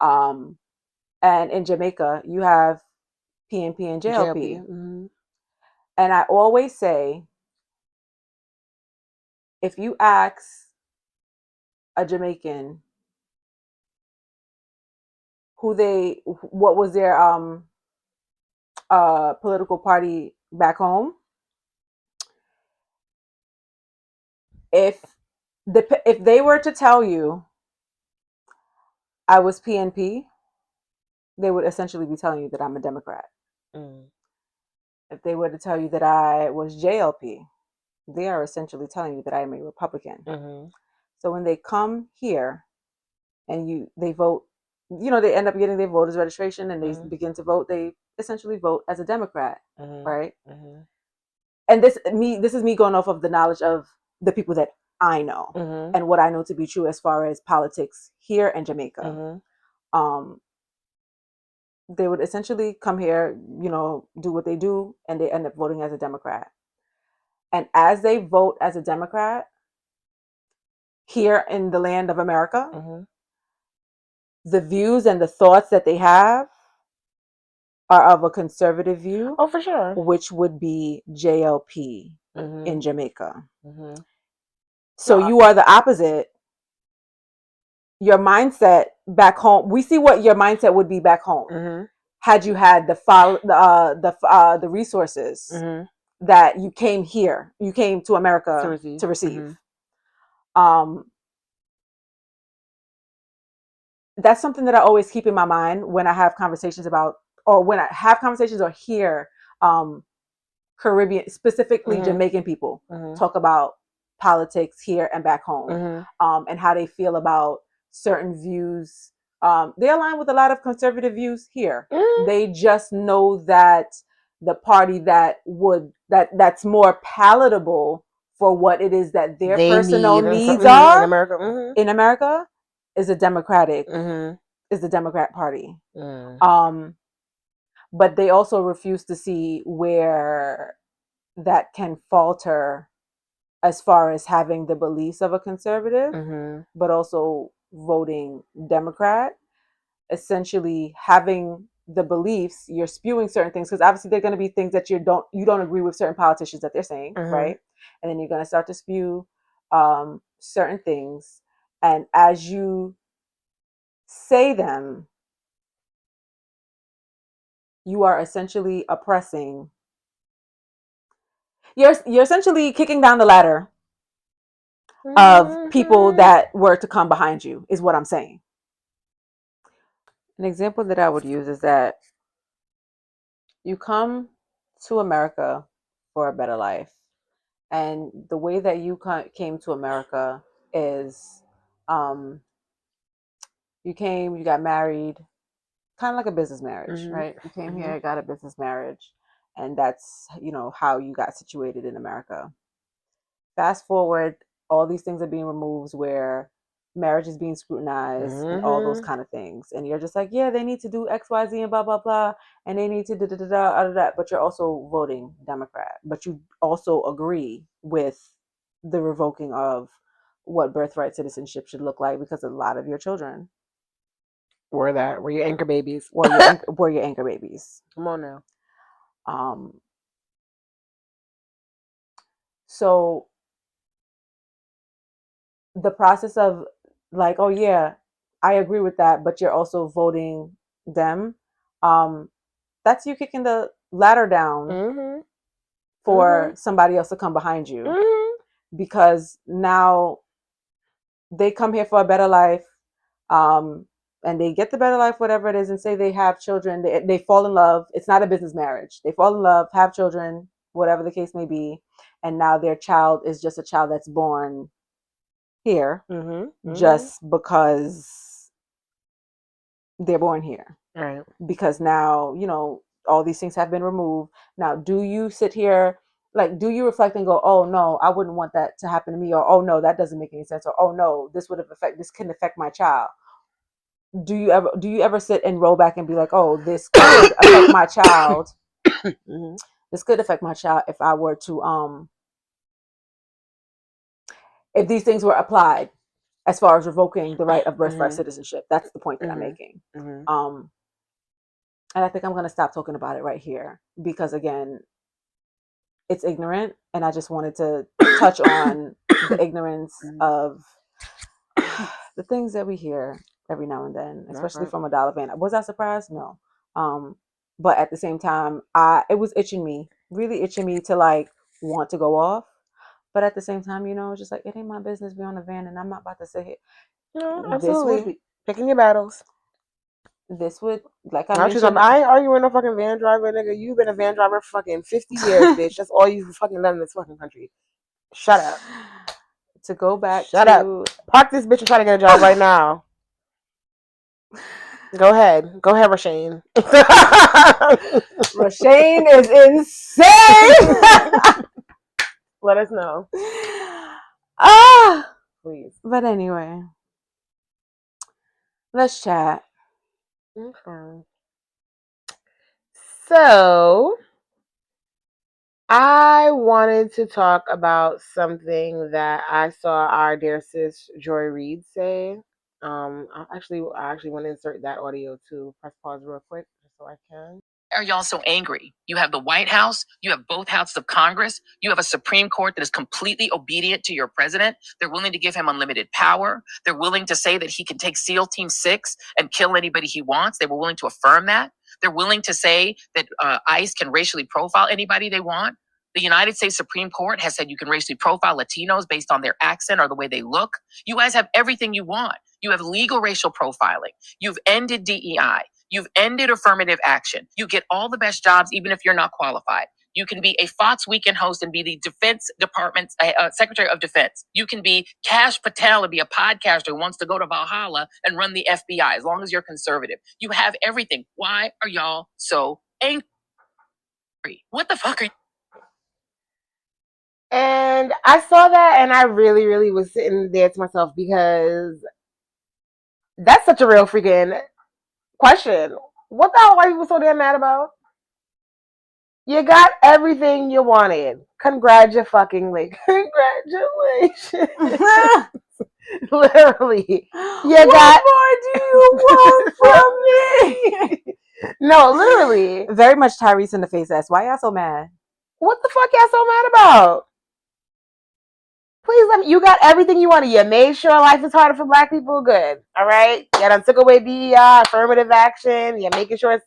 Speaker 2: And in Jamaica, you have PNP and JLP. And I always say, if you ask a Jamaican what was their political party back home, if they were to tell you I was PNP, they would essentially be telling you that I'm a Democrat. If they were to tell you that I was JLP, they are essentially telling you that I am a Republican. So when they come here and they vote, they end up getting their voters registration and they begin to vote, they essentially vote as a Democrat, right?
Speaker 1: Mm-hmm.
Speaker 2: And this is me going off of the knowledge of the people that I know and what I know to be true as far as politics here in Jamaica. They would essentially come here, do what they do, and they end up voting as a Democrat. And as they vote as a Democrat here in the land of America, the views and the thoughts that they have are of a conservative view.
Speaker 1: Oh, for sure.
Speaker 2: Which would be JLP in Jamaica. So you are the opposite. Your mindset back home, we see what your mindset would be back home had you had the resources that you came to America to receive. That's something that I always keep in my mind when I have conversations about, or when I have conversations or hear Caribbean, specifically Jamaican people talk about politics here and back home, and how they feel about certain views. They align with a lot of conservative views here. They just know that the party that's more palatable for what it is that their personal needs are in America is the Democrat Party. But they also refuse to see where that can falter as far as having the beliefs of a conservative, but also voting Democrat. Essentially, having the beliefs, you're spewing certain things, because obviously they're going to be things that you don't agree with certain politicians that they're saying, right? And then you're going to start to spew certain things, and as you say them, you are essentially oppressing. You're essentially kicking down the ladder of people that were to come behind you, is what I'm saying. An example that I would use is that you come to America for a better life, and the way that you came to America is you got married, kind of like a business marriage, right? You came here, got a business marriage, and that's how you got situated in America. Fast forward, all these things are being removed, where marriage is being scrutinized and all those kind of things, and you're just like, yeah, they need to do XYZ and blah blah blah, and they need to da. But you're also voting Democrat, but you also agree with the revoking of what birthright citizenship should look like, because a lot of your children
Speaker 1: were your anchor babies.
Speaker 2: Were your anchor babies.
Speaker 1: Come on now.
Speaker 2: So the process of like, oh yeah, I agree with that, but you're also voting them. That's you kicking the ladder down for somebody else to come behind you, because now they come here for a better life, and they get the better life, whatever it is, and say they have children, they fall in love. It's not a business marriage. They fall in love, have children, whatever the case may be, and now their child is just a child that's born here, just because they're born here.
Speaker 1: Right.
Speaker 2: Because now, all these things have been removed. Now, do you sit here, like, do you reflect and go, oh no, I wouldn't want that to happen to me, or oh no, that doesn't make any sense, or oh no, this couldn't affect my child? Do you ever sit and roll back and be like, oh, this could affect my child? This could affect my child if I were to if these things were applied, as far as revoking the right of birthright citizenship. That's the point that I'm making. And I think I'm going to stop talking about it right here, because again, it's ignorant, and I just wanted to touch on the ignorance of the things that we hear every now and then, especially from a dollar van. Was I surprised? No. But at the same time, it was really itching me to like want to go off. But at the same time, it's just like, it ain't my business. Be on a van, and I'm not about to sit here.
Speaker 1: No, absolutely. Picking your battles.
Speaker 2: This would, like I mentioned,
Speaker 1: I ain't arguing no fucking van driver, nigga. You've been a van driver for fucking 50 years, bitch. That's all you've fucking done in this fucking country. Shut up.
Speaker 2: To go back
Speaker 1: Shut up. Park this bitch and try to get a job right now. Go ahead, Rashane.
Speaker 2: Rashane is insane.
Speaker 1: Let us know. Please.
Speaker 2: But anyway, let's chat.
Speaker 1: Okay. So, I wanted to talk about something that I saw our dear sis Joy Reid say. I actually want to insert that audio too. Press pause real quick just so I can. Are y'all so angry? You have the White House, you have both houses of Congress, you have a Supreme Court that is completely obedient to your president. They're willing to give him unlimited power. They're willing to say that he can take SEAL Team 6 and kill anybody he wants. They were willing to affirm that. They're willing to say that ICE can racially profile anybody they want. The United States Supreme Court has said you can racially profile Latinos based on their accent or the way they look. You guys have everything you want. You have legal racial profiling. You've ended DEI. You've ended affirmative action. You get all the best jobs, even if you're not qualified. You can be a Fox Weekend host and be the Defense Department's Secretary of Defense. You can be Kash Patel and be a podcaster who wants to go to Valhalla and run the FBI, as long as you're conservative. You have everything. Why are y'all so angry? What the fuck are you? And I saw that and I really, really was sitting there to myself because that's such a real freaking question. What the hell are you so damn mad about? You got everything you wanted. Congratulations. Literally. What more do you want from me? No, literally.
Speaker 2: Very much Tyrese in the face ass. Why y'all so mad?
Speaker 1: What the fuck y'all so mad about? Please let me. You got everything you wanted. You made sure life is harder for Black people. Good. All right. You done took away DEI, affirmative action. You're making sure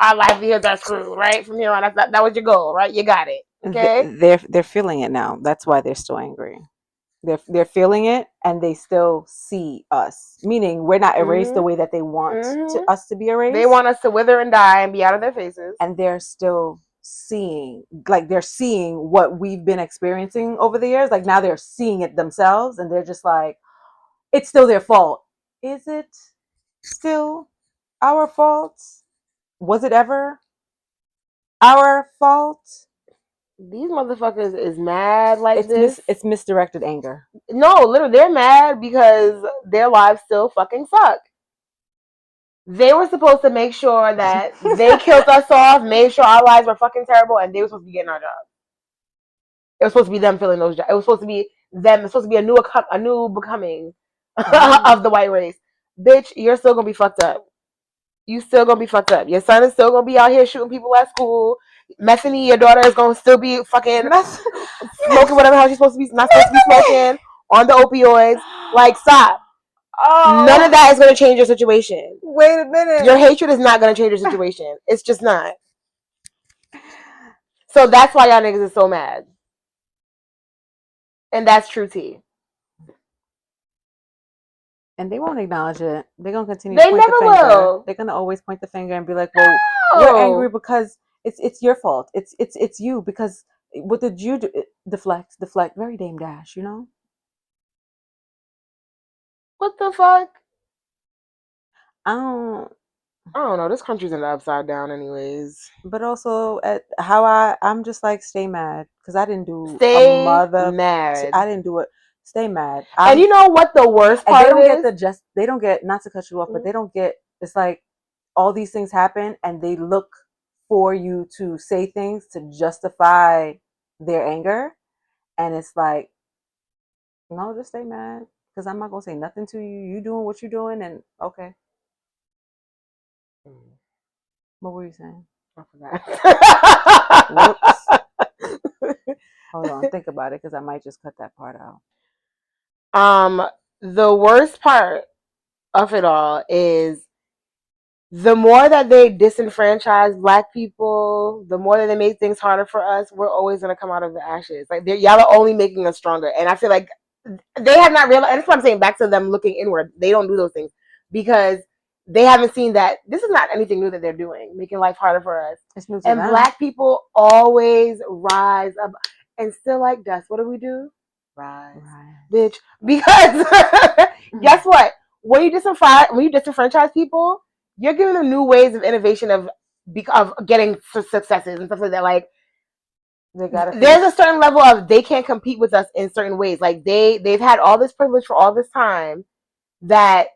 Speaker 1: our livelihoods are screwed. Right from here on. That was your goal. Right. You got it. Okay.
Speaker 2: They're feeling it now. That's why they're still angry. They're feeling it, and they still see us. Meaning, we're not erased the way that they want us to be erased.
Speaker 1: They want us to wither and die and be out of their faces.
Speaker 2: And they're still seeing, like they're seeing what we've been experiencing over the years. Like now they're seeing it themselves, and they're just like, it's still their fault. Is it still our fault? Was it ever our fault?
Speaker 1: These motherfuckers is mad like this.
Speaker 2: It's misdirected anger.
Speaker 1: No, literally, they're mad because their lives still fucking suck. They were supposed to make sure that they killed us off, made sure our lives were fucking terrible, and they were supposed to be getting our jobs. It was supposed to be them filling those jobs. It was supposed to be them. It's supposed to be a new becoming of the white race. Bitch, you're still gonna be fucked up. You still gonna be fucked up. Your son is still gonna be out here shooting people at school. Methany, your daughter is gonna still be fucking smoking whatever hell she's supposed to be not supposed to be smoking on the opioids. Like, stop. Oh. None of that is gonna change your situation.
Speaker 2: Wait a minute.
Speaker 1: Your hatred is not gonna change your situation. It's just not. So that's why y'all niggas is so mad. And that's true tea.
Speaker 2: And they won't acknowledge it. They're gonna continue to point the finger. Will. They're gonna always point the finger and be like, well, we're angry because it's your fault. It's you, because what did you do? Deflect, very damn dash, you know?
Speaker 1: What the fuck?
Speaker 2: I don't
Speaker 1: know. This country's in the upside down anyways.
Speaker 2: But also at how I'm just like, stay mad. Because I didn't do mad. I didn't do it. Stay mad.
Speaker 1: And you know what the worst part is?
Speaker 2: They don't get, not to cut you off, but they don't get, it's like all these things happen and they look for you to say things to justify their anger. And it's like, no, just stay mad. Because I'm not going to say nothing to you. You doing what you're doing, and okay. What were you saying? I forgot. Whoops. Hold on, think about it, because I might just cut that part out.
Speaker 1: The worst part of it all is the more that they disenfranchise Black people, the more that they make things harder for us, we're always going to come out of the ashes. Like, y'all are only making us stronger. And I feel like they have not realized, and that's what I'm saying, back to them looking inward. They don't do those things because they haven't seen that this is not anything new that they're doing, making life harder for us.
Speaker 2: It's new to
Speaker 1: and
Speaker 2: them.
Speaker 1: Black people always rise up and still like dust. What do we do? Rise. Bitch. Because guess what? When you disenfranchise people, you're giving them new ways of innovation of getting successes and stuff like that. Like, there's a certain level of they can't compete with us in certain ways. Like they've had all this privilege for all this time that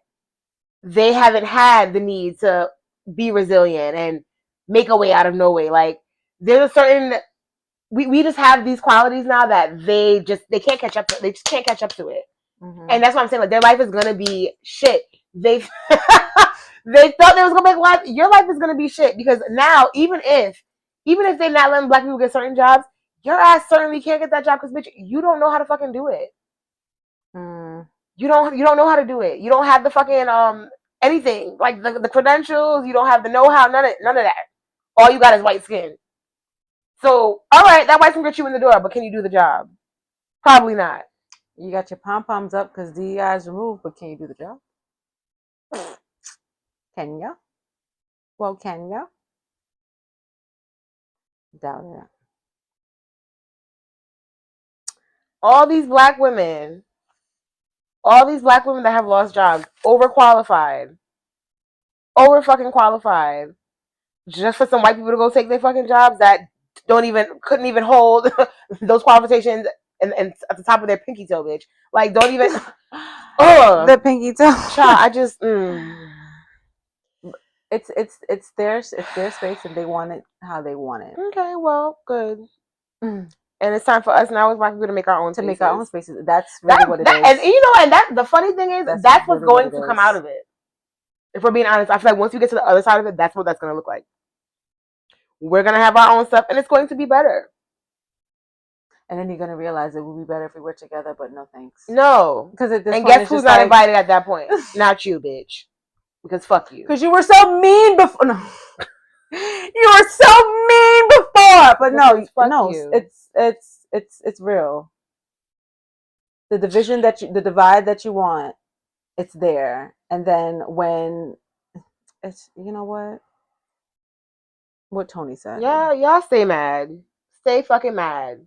Speaker 1: they haven't had the need to be resilient and make a way out of no way. Like there's a certain we just have these qualities now that they can't catch up to. They just can't catch up to it. And that's what I'm saying. Like their life is gonna be shit. They they thought they was gonna make life. Your life is gonna be shit because now even if they're not letting black people get certain jobs, your ass certainly can't get that job because bitch, you don't know how to fucking do it. You don't know how to do it. You don't have the fucking anything like the credentials. You don't have the know-how. None of that. All you got is white skin. So all right, that white skin gets you in the door, but can you do the job? Probably not.
Speaker 2: You got your pom-poms up because DEI is removed, but can you do the job? Can ya? Well, can ya? Doubt it.
Speaker 1: All these black women that have lost jobs, overqualified, over fucking qualified, just for some white people to go take their fucking jobs that couldn't even hold those qualifications and at the top of their pinky toe, bitch. Like, don't even.
Speaker 2: The pinky toe.
Speaker 1: Child, I just.
Speaker 2: It's their space and they want it how they want it.
Speaker 1: Okay, well, good. And it's time for us now as black people to make our own spaces.
Speaker 2: Make our own spaces. That's really what it is.
Speaker 1: And you know, and that the funny thing is that's what's going to come out of it. If we're being honest, I feel like once you get to the other side of it, that's what that's going to look like. We're going to have our own stuff, and it's going to be better.
Speaker 2: And then you're going to realize it would be better if we were together, but no thanks.
Speaker 1: No. And guess who's not invited at that point? Not you, bitch. Because fuck you.
Speaker 2: Because you were so mean before. No. You were so mean before. But no, it's real. The divide that you want, it's there. And then when it's, you know what Toni said.
Speaker 1: Yeah, y'all stay mad. Stay fucking mad.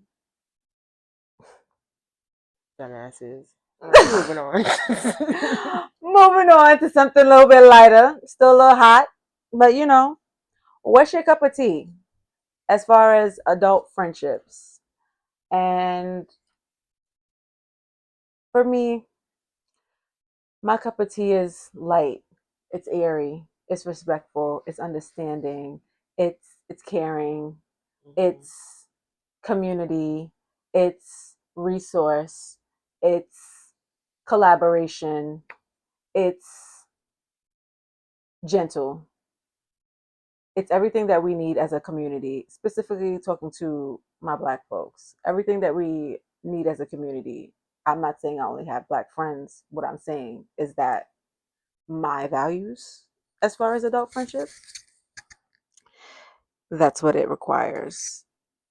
Speaker 1: Dumbasses. Moving on.
Speaker 2: Moving on to something a little bit lighter. Still a little hot. But what's your cup of tea as far as adult friendships? And for me, my cup of tea is light. It's airy. It's respectful. It's understanding. It's caring. It's community. It's resource. It's collaboration. It's gentle. It's everything that we need as a community, specifically talking to my black folks. Everything that we need as a community. I'm not saying I only have black friends. What I'm saying is that my values as far as adult friendship, that's what it requires.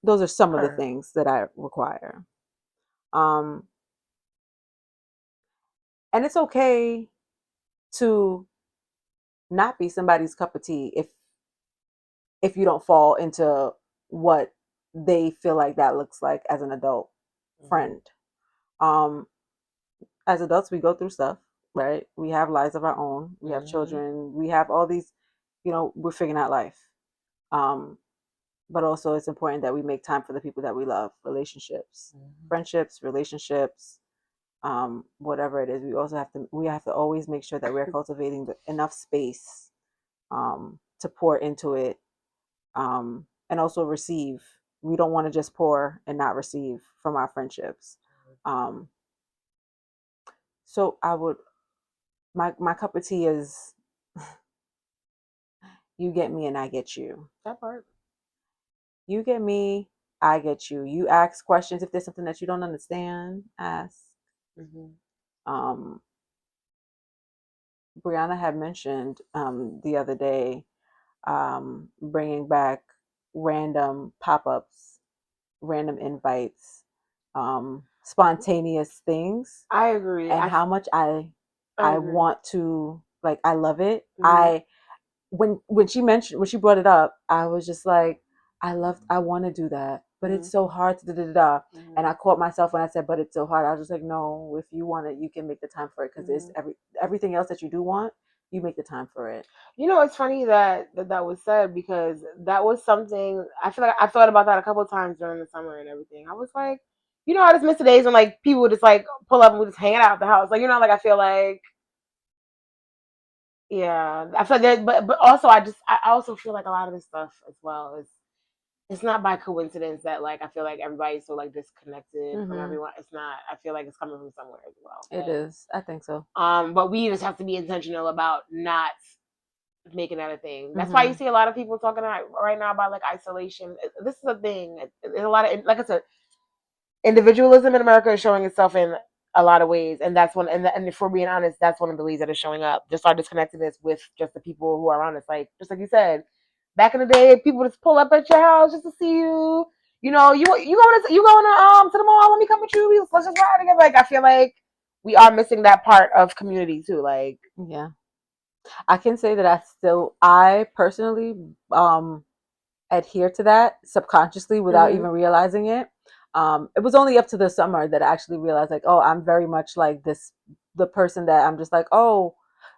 Speaker 2: Those are some of the things that I require. And it's okay to not be somebody's cup of tea if you don't fall into what they feel like that looks like as an adult friend. As adults, we go through stuff, right? We have lives of our own. We have children. We have all these, we're figuring out life. But also it's important that we make time for the people that we love, relationships, friendships, relationships, whatever it is. We have to always make sure that we're cultivating enough space to pour into it, and also receive. We don't want to just pour and not receive from our friendships. So my cup of tea is you get me and I get you.
Speaker 1: That part.
Speaker 2: You get me, I get you. You ask questions if there's something that you don't understand. Ask. Brianna had mentioned the other day bringing back random pop-ups, random invites, spontaneous things.
Speaker 1: I agree.
Speaker 2: And how much I want to, like, I love it. When she brought it up, I was just like, I want to do that, but it's so hard to And I caught myself when I said, but it's so hard. I was just like, no, if you want it, you can make the time for it. Cause there's everything else that you do want you make the time for it.
Speaker 1: You know, it's funny that was said, because that was something I feel like I thought about that a couple of times during the summer and everything. I was like, you know, I just miss the days when like people would just like pull up and we just hang out at the house. Like, you know, like I feel like, yeah, I feel like that, but also I also feel like a lot of this stuff as well is, it's not by coincidence that like I feel like everybody's so like disconnected from everyone. It's not. I feel like it's coming from somewhere as well.
Speaker 2: It is. I think so.
Speaker 1: But we just have to be intentional about not making that a thing. That's why you see a lot of people talking right now about like isolation. This is a thing. There's a lot of, like I said, individualism in America is showing itself in a lot of ways, and that's one. And if we're being honest, that's one of the ways that is showing up. Just our disconnectedness with just the people who are around us. Like just like you said, back in the day, people just pull up at your house just to see you. You know, you going to the mall? Let me come with you. Let's just ride together. Like I feel like we are missing that part of community too. Like
Speaker 2: yeah. I can say that I personally adhere to that subconsciously without even realizing it. It was only up to the summer that I actually realized, like, oh, I'm very much like the person that I'm just like, oh,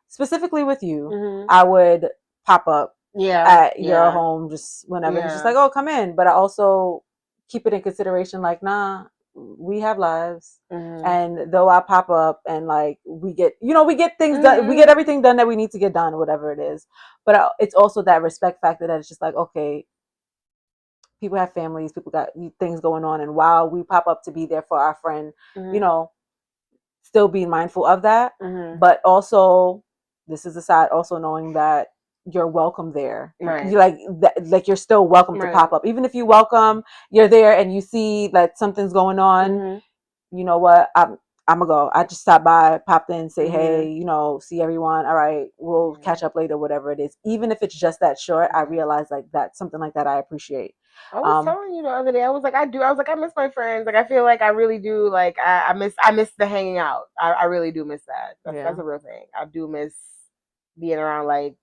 Speaker 2: specifically with you, I would pop up at your home just whenever. It's just like, oh, come in. But I also keep it in consideration, like, nah, we have lives. And though I pop up and like we get things done, we get everything done that we need to get done, whatever it is. But it's also that respect factor that it's just like, okay, people have families, people got things going on, and while we pop up to be there for our friend, you know, still being mindful of that. But also, this is the side also knowing that you're welcome there. Right. You like you're still welcome to pop up, even if you're there and you see that something's going on. You know what? I'm gonna go. I just stopped by, popped in, say hey, you know, see everyone. All right, we'll catch up later, whatever it is. Even if it's just that short, I realize like that something like that I appreciate.
Speaker 1: I was telling you the other day, I was like, I miss my friends. Like I feel like I really do. Like I miss the hanging out. I really do miss that. That's a real thing. I do miss being around like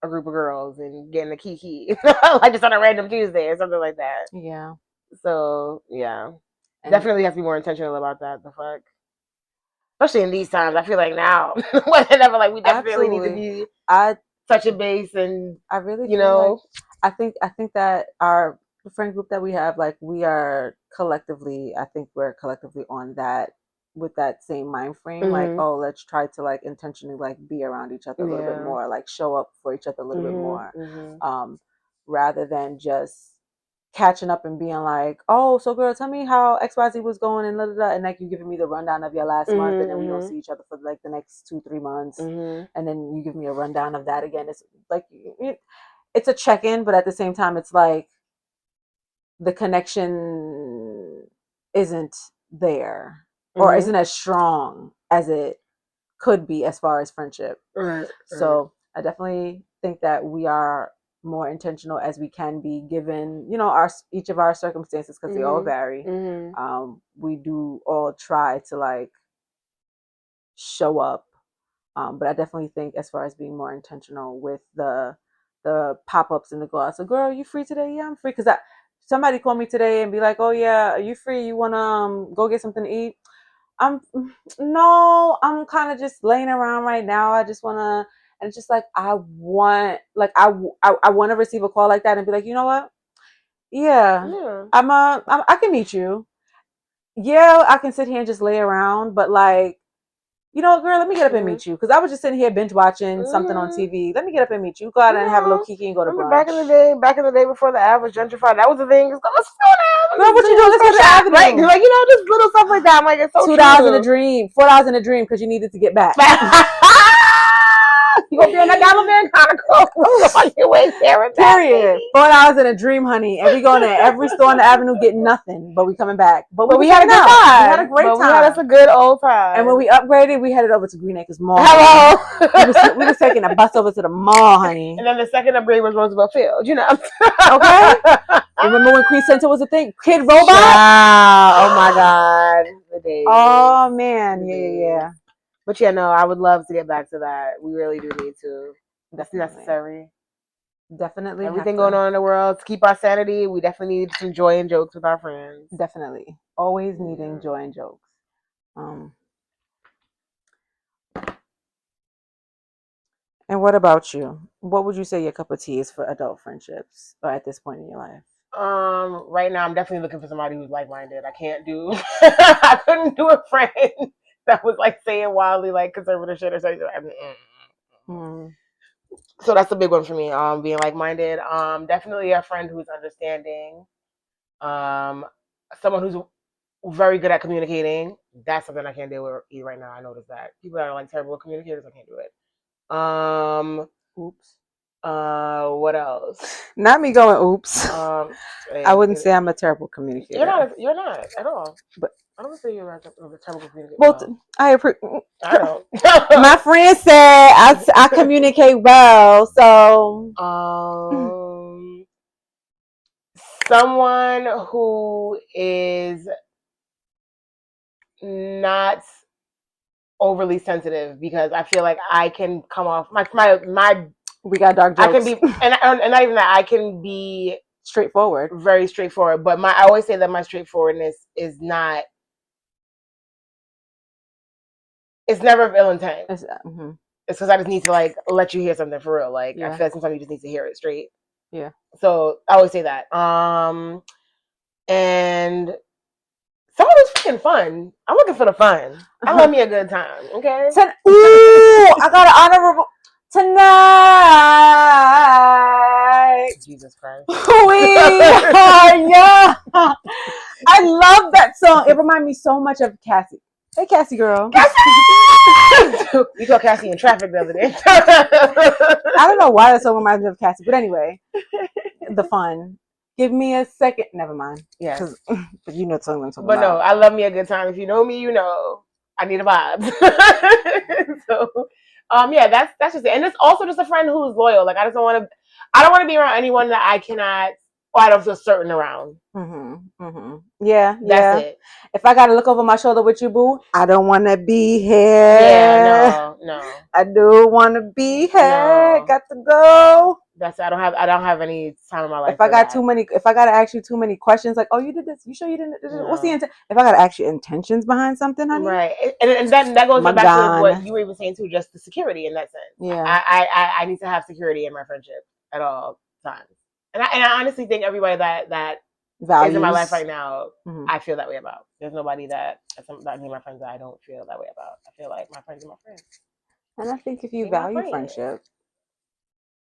Speaker 1: a group of girls and getting a kiki, like just on a random Tuesday or something like that.
Speaker 2: Yeah.
Speaker 1: So yeah. Definitely have to be more intentional about that. The fuck, especially in these times. I feel like now, whenever like we definitely need to be touching base, and
Speaker 2: I really,
Speaker 1: you know,
Speaker 2: like, I think that our friend group that we have, like we are collectively, I think we're collectively on that with that same mind frame. Like, oh, let's try to like intentionally like be around each other a little bit more, like show up for each other a little bit more, rather than just catching up and being like, oh, so girl, tell me how XYZ was going and and like you giving me the rundown of your last month, and then we don't see each other for like the next 2-3 months, and then you give me a rundown of that again. It's like it's a check-in, but at the same time, it's like the connection isn't there or isn't as strong as it could be as far as friendship. So I definitely think that we are more intentional as we can be, given, you know, each of our circumstances, because they all vary. We do all try to like show up, but I definitely think as far as being more intentional with the pop-ups and the go out. So girl, you free today? Yeah, I'm free. Because somebody called me today and be like, oh yeah, are you free? You wanna go get something to eat? No, I'm kind of just laying around right now. I just wanna. And it's just like, I want to receive a call like that and be like, you know what? Yeah. I can meet you. Yeah, I can sit here and just lay around, but like, you know, girl, let me get up and meet you. Because I was just sitting here binge watching something on TV. Let me get up and meet you. Go out and have a little kiki and go to brunch.
Speaker 1: Back in the day before the Ave was gentrified, that was the thing. Let's go to
Speaker 2: girl, what you doing? Let's go to the Avenue.
Speaker 1: Right? Like, you know, just little stuff like that. I'm like, it's so
Speaker 2: $2 in a dream, $4 in a dream because you needed to get back.
Speaker 1: You gonna be on that Gallivant Chronicles on your way there.
Speaker 2: Period. $4 in a dream, honey. And we going to every store on the Avenue getting nothing, but we coming back. But we had a good time. We had a great time.
Speaker 1: We had us a good old time.
Speaker 2: And when we upgraded, we headed over to Green Acres Mall.
Speaker 1: Hello.
Speaker 2: we was taking a bus over to the mall, honey.
Speaker 1: And then the second upgrade was Roosevelt Field. You know.
Speaker 2: Okay. Remember when Queen Center was a thing? Kid Robot.
Speaker 1: Wow. Oh my God. The days.
Speaker 2: Oh man. Yeah.
Speaker 1: But yeah, no, I would love to get back to that. We really do need to. That's necessary.
Speaker 2: Definitely.
Speaker 1: Everything going on in the world to keep our sanity. We definitely need some joy and jokes with our friends.
Speaker 2: Definitely. Always needing joy and jokes. And what about you? What would you say your cup of tea is for adult friendships or at this point in your life?
Speaker 1: Right now I'm definitely looking for somebody who's like-minded. I can't do I couldn't do a friend that was like saying wildly like conservative shit or something. So that's a big one for me. Being like-minded. Definitely a friend who's understanding. Someone who's very good at communicating. That's something I can't deal with right now. I noticed that people that are like terrible communicators, I can't do it.
Speaker 2: Oops.
Speaker 1: What else?
Speaker 2: Not me going oops. I wouldn't say I'm a terrible communicator.
Speaker 1: You're not at all. But I don't say you're a terrible communicator.
Speaker 2: Well, I
Speaker 1: don't.
Speaker 2: My friend said I communicate well, so
Speaker 1: someone who is not overly sensitive, because I feel like I can come off my
Speaker 2: we got dark jokes.
Speaker 1: I can be and not even that, I can be
Speaker 2: straightforward,
Speaker 1: very straightforward, but I always say that my straightforwardness is not, it's never of ill intent. It's because I just need to like let you hear something for real. Like I feel like sometimes you just need to hear it straight.
Speaker 2: Yeah.
Speaker 1: So I always say that. And someone who's freaking fun. I'm looking for the fun. I love me a good time. Okay.
Speaker 2: Ooh, I got an honorable tonight.
Speaker 1: Jesus Christ.
Speaker 2: We are young. I love that song. It reminds me so much of Cassie. Hey, Cassie girl.
Speaker 1: Cassie! We saw Cassie in traffic the other day.
Speaker 2: I don't know why that song reminds me of Cassie, but anyway, the fun. Give me a second. Never mind.
Speaker 1: Yeah.
Speaker 2: But you know the song I'm talking
Speaker 1: about. But no, I love me a good time. If you know me, you know I need a vibe. So, yeah, that's just it. And it's also just a friend who's loyal. Like I don't want to be around anyone that I cannot, or I don't feel certain around.
Speaker 2: Yeah,
Speaker 1: that's it.
Speaker 2: If I gotta look over my shoulder with you, boo, I don't want to be here.
Speaker 1: Yeah, no.
Speaker 2: I do want to be here. Got to go.
Speaker 1: That's I don't have any time in my life.
Speaker 2: If I gotta ask you too many questions, like, oh, you did this, you sure you didn't? No. What's the intent? If I gotta ask you intentions behind something, honey,
Speaker 1: right? And that goes back to what you were even saying too, just the security in that sense.
Speaker 2: Yeah,
Speaker 1: I need to have security in my friendship at all times, and I honestly think everybody that values is in my life right now, I feel that way about. There's nobody that any of my friends that I don't feel that way about. I feel like my friends are my friends,
Speaker 2: and I think if you value friendship,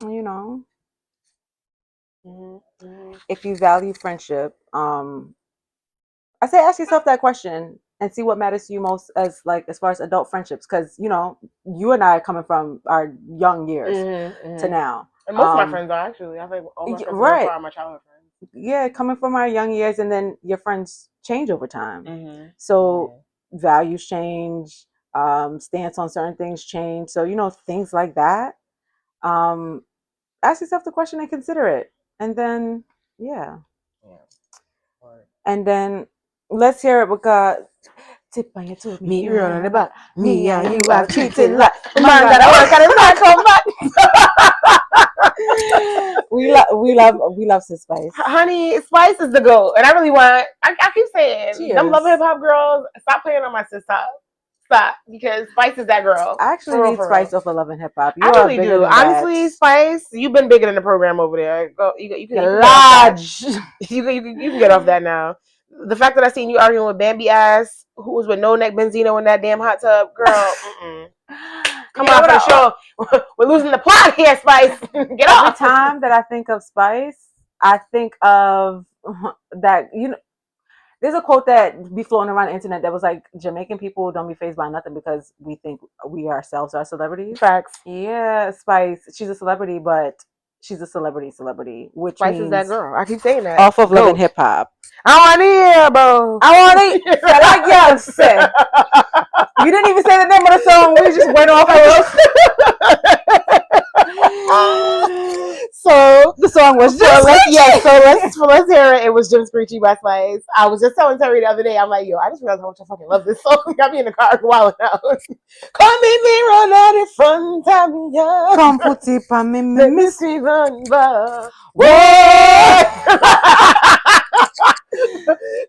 Speaker 2: you know, if you value friendship, I say ask yourself that question and see what matters to you most as far as adult friendships, because you know you and I are coming from our young years to now,
Speaker 1: and most of my friends are actually. I think all my friends are my childhood friends.
Speaker 2: Yeah, coming from our young years, and then your friends change over time. So values change, stance on certain things change. So you know things like that. Ask yourself the question and consider it, and then and then let's hear it because tip on your toe,
Speaker 1: me running about me and you have cheated like man
Speaker 2: that I we love Sis Spice.
Speaker 1: Honey, Spice is the GOAT, and I really want. I keep saying, them Love Hip Hop girls, stop playing on my sis top. Stop, because Spice is that girl.
Speaker 2: I actually need Spice off of Love and Hip Hop.
Speaker 1: I really do. Honestly, Spice, you've been bigger than the program over there. Go, you can
Speaker 2: lodge.
Speaker 1: You can get off that now. The fact that I seen you arguing with Bambi ass, who was with No Neck Benzino in that damn hot tub, girl. Come on for the show. We're losing the plot here, Spice. Get off.
Speaker 2: Every time that I think of Spice, I think of that. You know, there's a quote that be floating around the internet that was like, Jamaican people don't be fazed by nothing because we think we ourselves are celebrities.
Speaker 1: Facts.
Speaker 2: Yeah, Spice. She's a celebrity, but she's a celebrity, which
Speaker 1: Spice
Speaker 2: means
Speaker 1: is that girl. I keep saying that.
Speaker 2: Off of Love and Hip Hop.
Speaker 1: I want to hear, bro.
Speaker 2: I want to hear. Like y'all said. You didn't even say the name of the song. We just went off So the song was just
Speaker 1: let's hear it. It was Jim Screechie by Spice. I was just telling Tory the other day, I'm like, yo, I just realized how much I fucking love this song. Got me in the car a while now. Come in me run out in front of me, yeah.
Speaker 2: Come put it on me,
Speaker 1: miss me run by.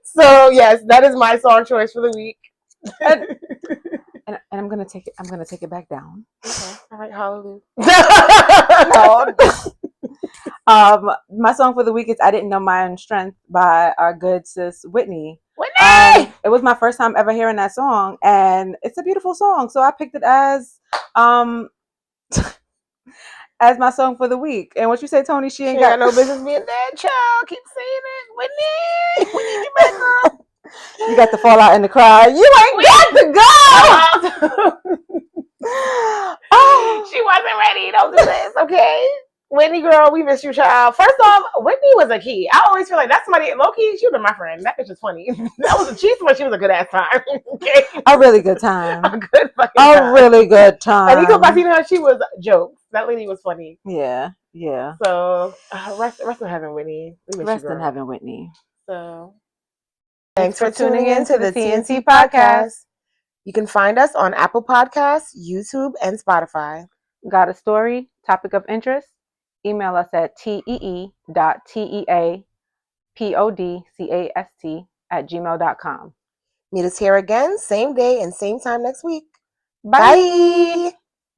Speaker 1: So yes, that is my song choice for the week.
Speaker 2: And I'm gonna take it back down.
Speaker 1: Okay. All right, hallelujah.
Speaker 2: No. My song for the week is "I Didn't Know My Own Strength" by our good sis Whitney.
Speaker 1: Whitney!
Speaker 2: It was my first time ever hearing that song, and it's a beautiful song. So I picked it as as my song for the week. And what you say, Toni? She ain't got
Speaker 1: no business being dead, child. Keep saying it, Whitney. We need you back, girl.
Speaker 2: You got to fall out in the crowd. You ain't got to go.
Speaker 1: She wasn't ready. Don't do this, okay? Whitney, girl, we miss you, child. First off, Whitney was a key. I always feel like that's somebody, low-key, she was my friend. That bitch is funny. That was a cheese, but she was a good-ass time. Okay?
Speaker 2: A really good time.
Speaker 1: A good fucking time.
Speaker 2: A really good time.
Speaker 1: And you go back, her, she was jokes. That lady was funny.
Speaker 2: Yeah.
Speaker 1: So, rest in heaven, Whitney.
Speaker 2: Rest in heaven, Whitney.
Speaker 1: So, thanks for tuning in to the TNT Podcast. You can find us on Apple Podcasts, YouTube, and Spotify.
Speaker 2: Got a story, topic of interest? Email us at tee.teapodcast@gmail.com.
Speaker 1: Meet us here again, same day and same time next week.
Speaker 2: Bye.